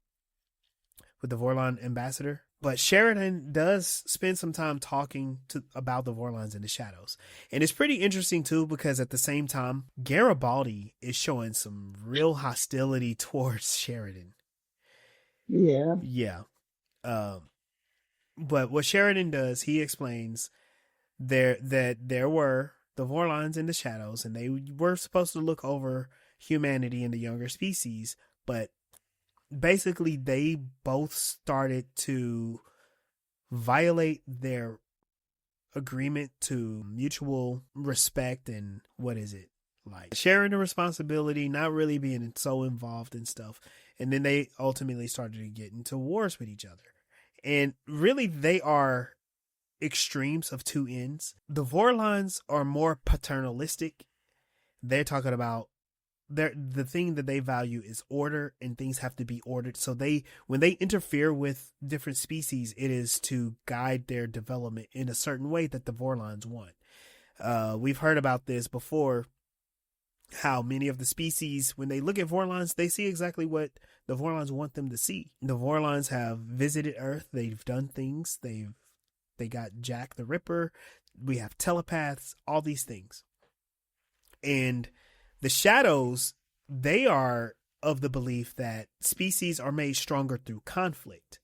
Vorlon ambassador. But Sheridan does spend some time talking about the Vorlons in the shadows. And it's pretty interesting, too, because at the same time, Garibaldi is showing some real hostility towards Sheridan. Yeah. Yeah. But what Sheridan does, he explains that there were the Vorlons in the shadows, and they were supposed to look over humanity and the younger species, but basically they both started to violate their agreement to mutual respect and like sharing the responsibility, not really being so involved in stuff. And then they ultimately started to get into wars with each other. And really they are extremes of two ends. The Vorlons are more paternalistic. They're talking about the thing that they value is order, and things have to be ordered. So when they interfere with different species, it is to guide their development in a certain way that the Vorlons want. We've heard about this before, how many of the species, when they look at Vorlons, they see exactly what the Vorlons want them to see. The Vorlons have visited Earth. They've done things. They got Jack the Ripper. We have telepaths, all these things. And the shadows, they are of the belief that species are made stronger through conflict.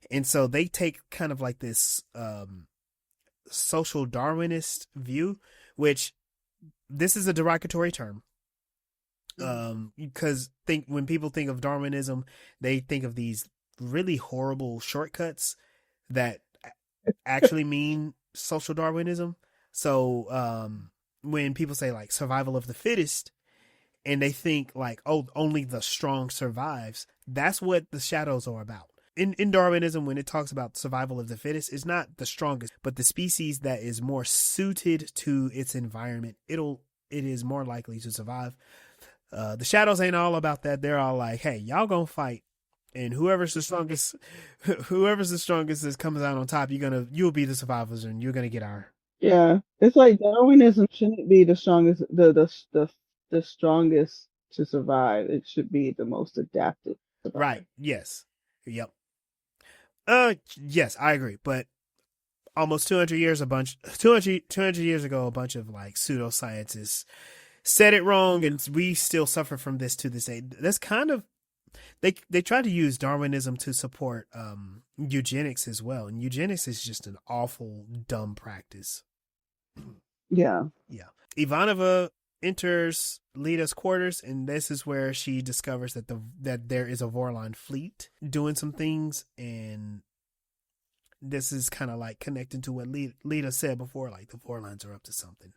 And so they take kind of like this social Darwinist view, which this is a derogatory term. Because when people think of Darwinism, they think of these really horrible shortcuts that actually mean social Darwinism. So when people say like survival of the fittest, and they think like, oh, only the strong survives. That's what the shadows are about. In Darwinism, when it talks about survival of the fittest, it's not the strongest, but the species that is more suited to its environment. It is more likely to survive. The shadows ain't all about that. They're all like, hey, y'all gonna fight, and whoever's the strongest, that comes out on top, you'll be the survivors, and you're gonna get our. Yeah, it's like Darwinism shouldn't be the strongest, the strongest to survive. It should be the most adapted to survive. Right. Yes. Yep. Yes, I agree. But almost 200 years ago, a bunch of like pseudoscientists said it wrong, and we still suffer from this to this day. That's kind of they try to use Darwinism to support eugenics as well, and eugenics is just an awful dumb practice. Yeah. Yeah. Ivanova enters Lita's quarters, and this is where she discovers that there is a Vorlon fleet doing some things, and this is kind of like connecting to what Lita said before, like the Vorlons are up to something.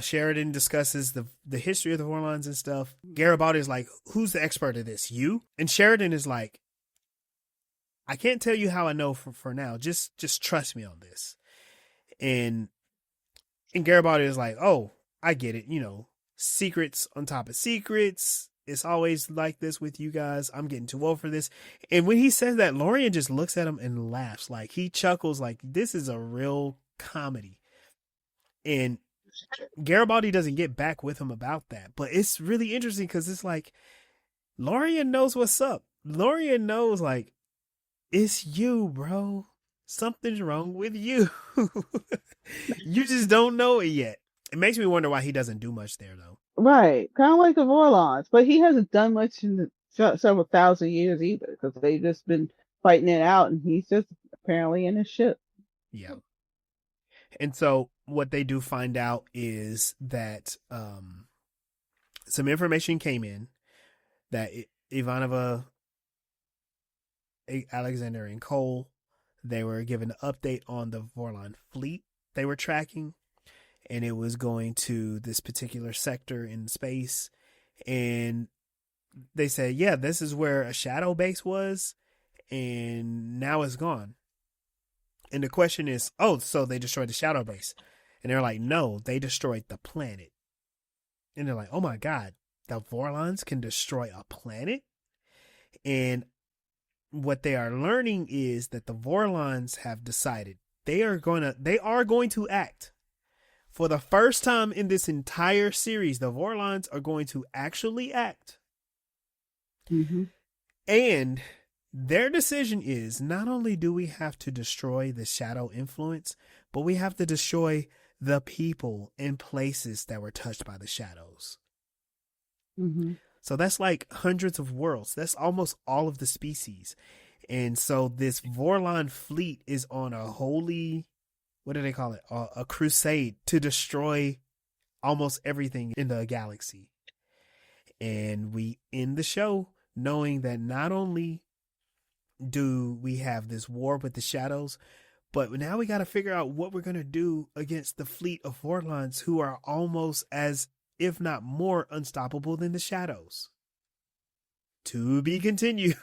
Sheridan discusses the history of the Vorlons and stuff. Garibaldi is like, who's the expert of this? You? And Sheridan is like, I can't tell you how I know for now. Just trust me on this. And Garibaldi is like, oh, I get it. You know, secrets on top of secrets. It's always like this with you guys. I'm getting too old for this. And when he says that, Lorien just looks at him and laughs. Like, he chuckles like, this is a real comedy. And Garibaldi doesn't get back with him about that. But it's really interesting because it's like, Lorien knows what's up. Lorien knows, like, it's you, bro. Something's wrong with you. You just don't know it yet. It makes me wonder why he doesn't do much there, though. Right. Kind of like the Vorlons, but he hasn't done much in several thousand years either, because they've just been fighting it out, and he's just apparently in his ship. Yeah. And so what they do find out is that some information came in that Ivanova, Alexander, and Cole, they were given an update on the Vorlon fleet they were tracking, and it was going to this particular sector in space. And they said, yeah, this is where a shadow base was, and now it's gone. And the question is, oh, so they destroyed the shadow base. And they're like, no, they destroyed the planet. And they're like, oh my God, the Vorlons can destroy a planet? And what they are learning is that the Vorlons have decided they are going to act. For the first time in this entire series, the Vorlons are going to actually act. Mm-hmm. And their decision is, not only do we have to destroy the shadow influence, but we have to destroy the people and places that were touched by the shadows. Mm-hmm. So that's like hundreds of worlds. That's almost all of the species. And so this Vorlon fleet is on a holy, what do they call it? A crusade to destroy almost everything in the galaxy. And we end the show knowing that not only do we have this war with the shadows, but now we got to figure out what we're going to do against the fleet of Vorlons, who are almost as, if not more, unstoppable than the shadows. To be continued.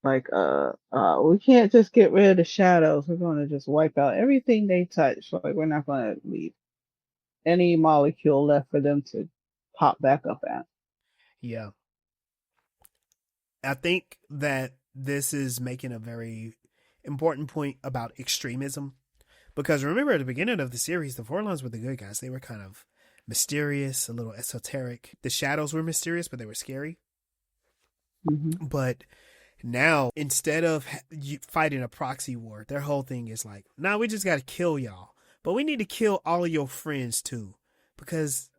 Like, we can't just get rid of the shadows. We're going to just wipe out everything they touch. Like, we're not going to leave any molecule left for them to pop back up at. Yeah. I think that this is making a very important point about extremism. Because remember, at the beginning of the series, the Vorlons were the good guys. They were kind of mysterious, a little esoteric. The shadows were mysterious, but they were scary. Mm-hmm. But now, instead of fighting a proxy war, their whole thing is like, nah, we just got to kill y'all. But we need to kill all of your friends too. Because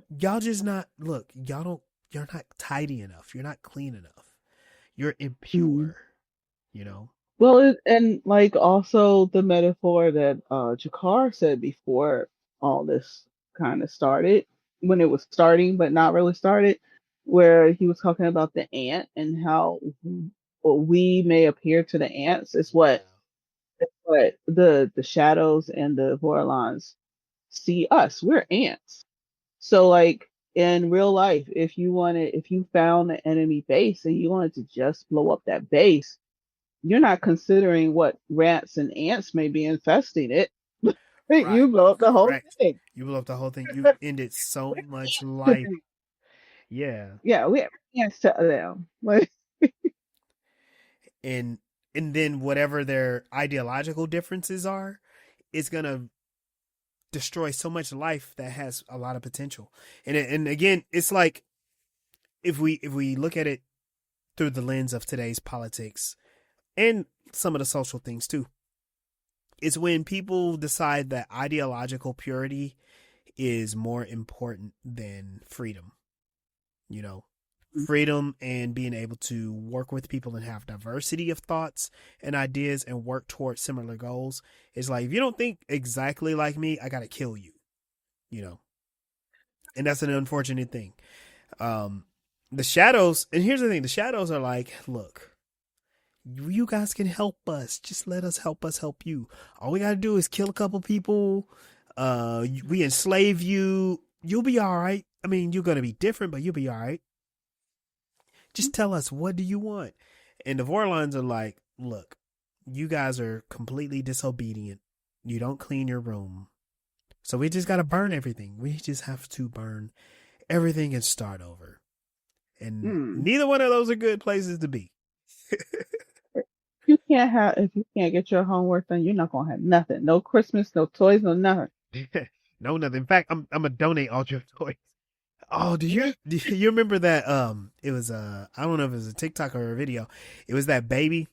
y'all just not, look, you're not tidy enough. You're not clean enough. You're impure, you know? Well, and like also the metaphor that G'Kar said before all this kind of started, when it was starting but not really started, where he was talking about the ant and how what we may appear to the ants is what the shadows and the Vorlons see us. We're ants. So like in real life, if you found an enemy base and you wanted to just blow up that base, you're not considering what rats and ants may be infesting it. Right. You blow up the whole Correct. thing. You blew up the whole thing. You ended so much life. Yeah. Yeah, we have ants to them. Like, And then whatever their ideological differences are, it's gonna destroy so much life that has a lot of potential. And again, it's like if we look at it through the lens of today's politics and some of the social things too, it's when people decide that ideological purity is more important than freedom. You know, freedom and being able to work with people and have diversity of thoughts and ideas and work towards similar goals. Is like, if you don't think exactly like me, I gotta kill you. You know, and that's an unfortunate thing. Um, the shadows, and here's the thing: the shadows are like, look, you guys can help us. Just let us help you. All we gotta do is kill a couple people. We enslave you. You'll be all right. I mean, you're gonna be different, but you'll be all right. Just tell us, what do you want? And the Vorlons are like, look, you guys are completely disobedient. You don't clean your room. So we just got to burn everything. We just have to burn everything and start over. And neither one of those are good places to be. if you can't get your homework done, you're not gonna have nothing. No Christmas, no toys, no nothing. No, nothing. In fact, I'm gonna donate all your toys. Oh, do you remember that? It was I don't know if it was a TikTok or a video. It was that baby.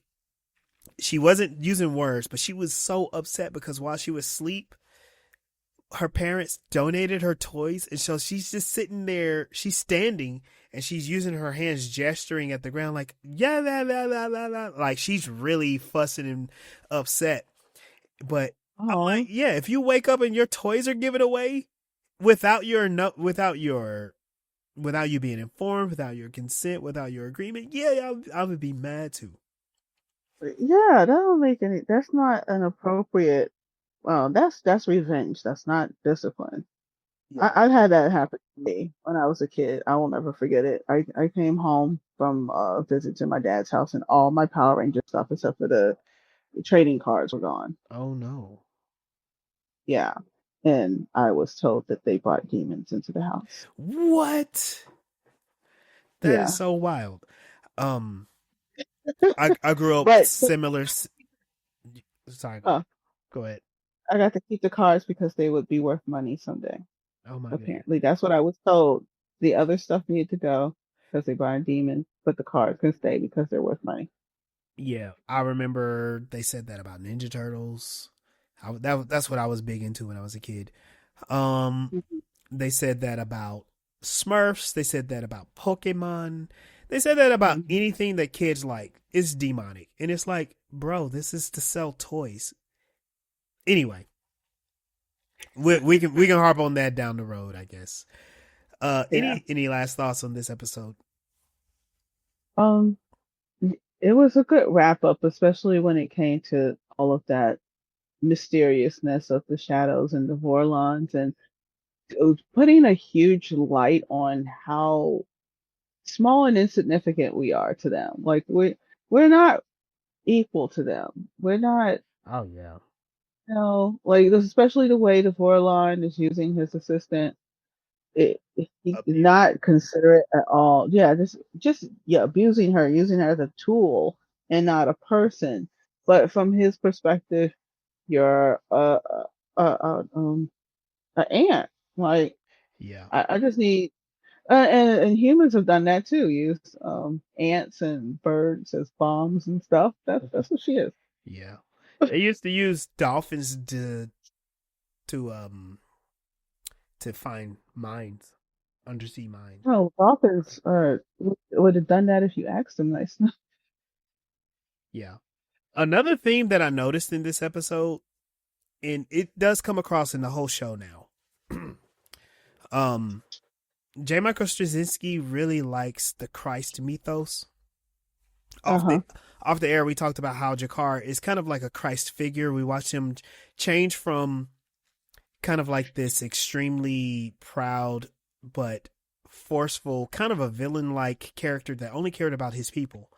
She wasn't using words, but she was so upset because while she was asleep, her parents donated her toys, and so she's just sitting there. She's standing and she's using her hands, gesturing at the ground, like yeah, like she's really fussing and upset. But I'm like, Oh, yeah, if you wake up and your toys are given away without your no, without you being informed, without your consent, without your agreement, yeah, I would be mad too. yeah, that don't make any. That's not an appropriate. Well, that's revenge. That's not discipline. Yeah. I've had that happen to me when I was a kid. I will never forget it. I came home from a visit to my dad's house, and all my Power Ranger stuff, except for the trading cards, were gone. Oh no. Yeah, and I was told that they brought demons into the house. What? That is Yeah, so wild. Um, I grew up but similar. Sorry, uh, go ahead. I got to keep the cards because they would be worth money someday. Oh my goodness. Apparently, that's what I was told. The other stuff needed to go because they brought in demons, but the cards can stay because they're worth money. Yeah, I remember they said that about Ninja Turtles. That's what I was big into when I was a kid. Um, Mhm. they said that about Smurfs. They said that about Pokemon. They said that about Mhm. anything that kids like. It's demonic, and it's like, bro, this is to sell toys. Anyway, we can harp on that down the road, I guess. Yeah. Any last thoughts on this episode? Um, it was a good wrap up, especially when it came to all of that mysteriousness of the shadows and the Vorlons, and it was putting a huge light on how small and insignificant we are to them. Like we're not equal to them. We're not, Oh yeah. like especially the way the Vorlon is using his assistant. He did Abuse. not consider it at all. Yeah, just yeah, abusing her, using her as a tool and not a person. But from his perspective, you're a ant. Like Yeah. I just need and humans have done that too. Use ants and birds as bombs and stuff. That's what she is. Yeah. They used to use dolphins to to find mines, undersea mines. Oh, dolphins would have done that if you asked them nice. Yeah. Another theme that I noticed in this episode, and it does come across in the whole show now. um, J. Michael Straczynski really likes the Christ mythos. Uh Off the huh. off the air, we talked about how G'Kar is kind of like a Christ figure. We watch him change from kind of like this extremely proud but forceful, kind of a villain-like character that only cared about his people.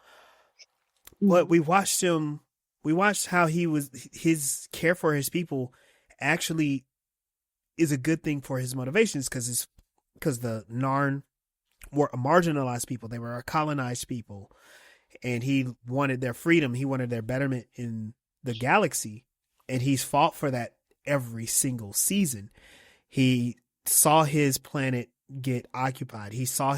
But Mhm. we watched how his care for his people actually is a good thing for his motivations, because the Narn were a marginalized people. They were a colonized people, and he wanted their freedom. He wanted their betterment in the galaxy, and he's fought for that every single season. He saw his planet get occupied. He saw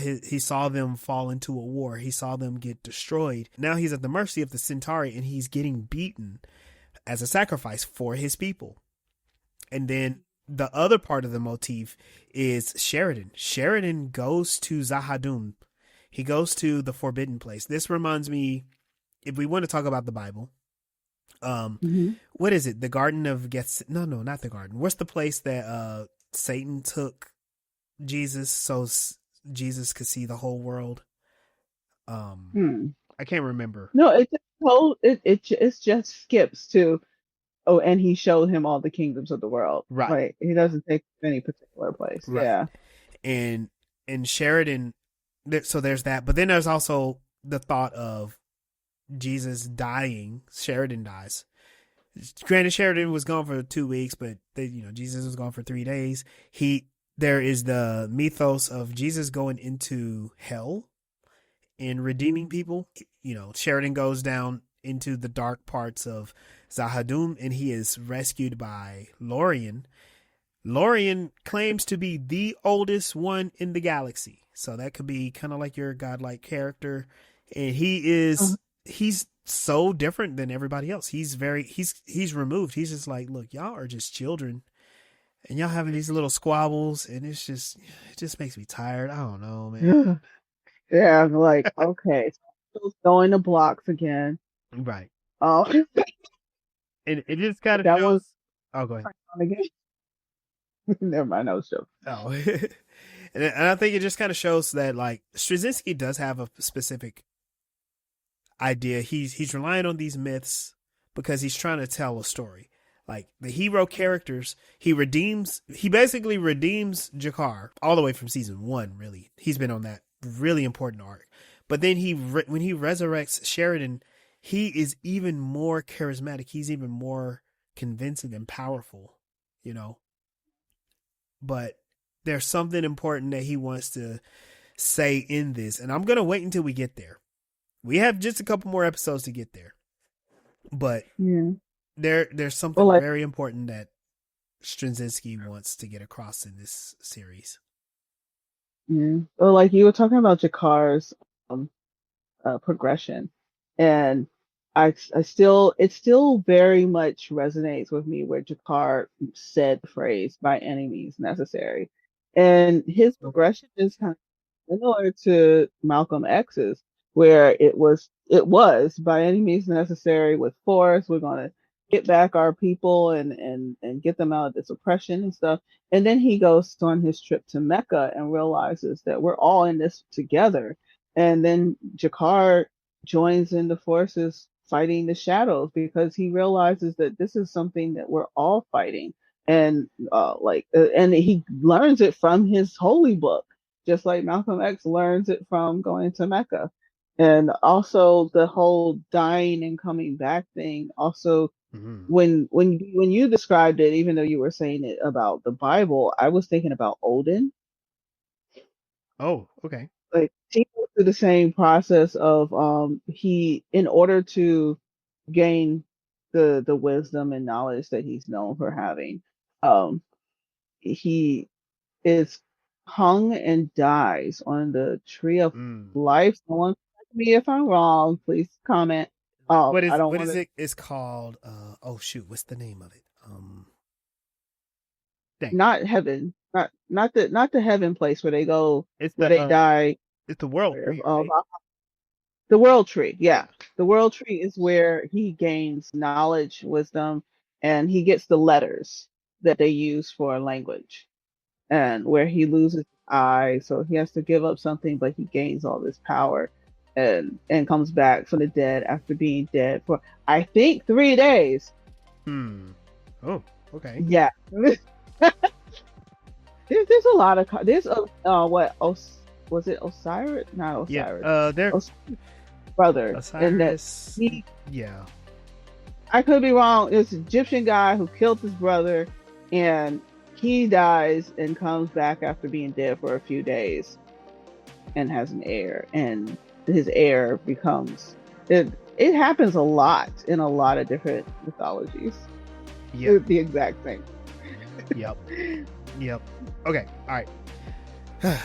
them fall into a war. He saw them get destroyed. Now he's at the mercy of the Centauri, and he's getting beaten as a sacrifice for his people. And then the other part of the motif is Sheridan. Sheridan goes to Zahadum. He goes to the forbidden place. This reminds me, if we want to talk about the Bible, what is it? The Garden of No, not the garden. What's the place that Satan took Jesus so Jesus could see the whole world? I can't remember. No, it just skips to, oh, and he showed him all the kingdoms of the world. Right. Like, he doesn't take any particular place. Right. Yeah. And Sheridan, so there's that. But then there's also the thought of Jesus dying. Sheridan dies. Granted, Sheridan was gone for 2 weeks, but Jesus was gone for 3 days. There is the mythos of Jesus going into hell and redeeming people. Sheridan goes down into the dark parts of Zahadum, and he is rescued by Lorien. Lorien claims to be the oldest one in the galaxy, so that could be kind of like your godlike character. And he's so different than everybody else. He's removed. He's just like, look, y'all are just children, and y'all having these little squabbles, and it just makes me tired. I don't know, man. Yeah, I'm like, okay, so going to blocks again. Right. Oh, and it just kind of that shows. was. Oh, go ahead. Again. Never mind, I was joking. Oh, and I think it just kind of shows that, like, Straczynski does have a specific idea. He's relying on these myths because he's trying to tell a story. Like, the hero characters, he basically redeems G'Kar all the way from season 1. Really, he's been on that really important arc. But then when he resurrects Sheridan, he is even more charismatic. He's even more convincing and powerful, But there's something important that he wants to say in this, and I'm gonna wait until we get there. We have just a couple more episodes to get there, but there's something very important that Straczynski wants to get across in this series. Yeah. Well, like you were talking about G'Kar's progression, and it still very much resonates with me where G'Kar said the phrase "by any means necessary," and his progression is kind of similar to Malcolm X's, where it was by any means necessary with force. We're going to get back our people and get them out of this oppression and stuff. And then he goes on his trip to Mecca and realizes that we're all in this together. And then G'Kar joins in the forces fighting the shadows because he realizes that this is something that we're all fighting. And and he learns it from his holy book, just like Malcolm X learns it from going to Mecca. And also the whole dying and coming back thing. Also, when you described it, even though you were saying it about the Bible, I was thinking about Odin. Oh, okay. Like, he goes through the same process of he, in order to gain the wisdom and knowledge that he's known for having, he is hung and dies on the tree of life. Someone correct me if I'm wrong. Please comment. What is it? It's called. Oh shoot! What's the name of it? Not heaven. Not the heaven place where they go. It's where they die. It's the world tree. Right? The world tree. Yeah, the world tree is where he gains knowledge, wisdom, and he gets the letters that they use for language. And where he loses his eye, so he has to give up something, but he gains all this power and comes back from the dead after being dead for, I think, 3 days. Oh, okay. Yeah. There's a lot of was it Osiris? Not Yeah, Osiris. they're Brother, and that Osiris. he, Yeah, I could be wrong. It's an Egyptian guy who killed his brother, and he dies and comes back after being dead for a few days, and has an heir, and his heir becomes it. It happens a lot in a lot of different mythologies. yep, It's the exact same. yep, yep. Okay, all right.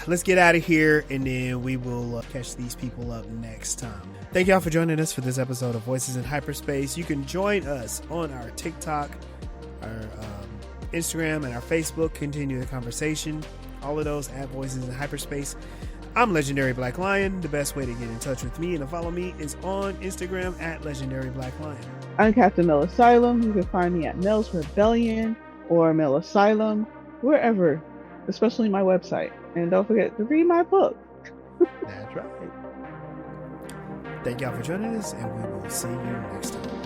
Let's get out of here, and then we will catch these people up next time. Thank y'all for joining us for this episode of Voices in Hyperspace. You can join us on our TikTok, our Instagram, and our Facebook. Continue the conversation. All of those at Voices in Hyperspace. I'm Legendary Black Lion. The best way to get in touch with me and to follow me is on Instagram at Legendary Black Lion. I'm Captain Mill Asylum. You can find me at Mill's Rebellion or Mill Asylum, wherever, especially my website. And don't forget to read my book. That's right. Thank y'all for joining us, and we will see you next time.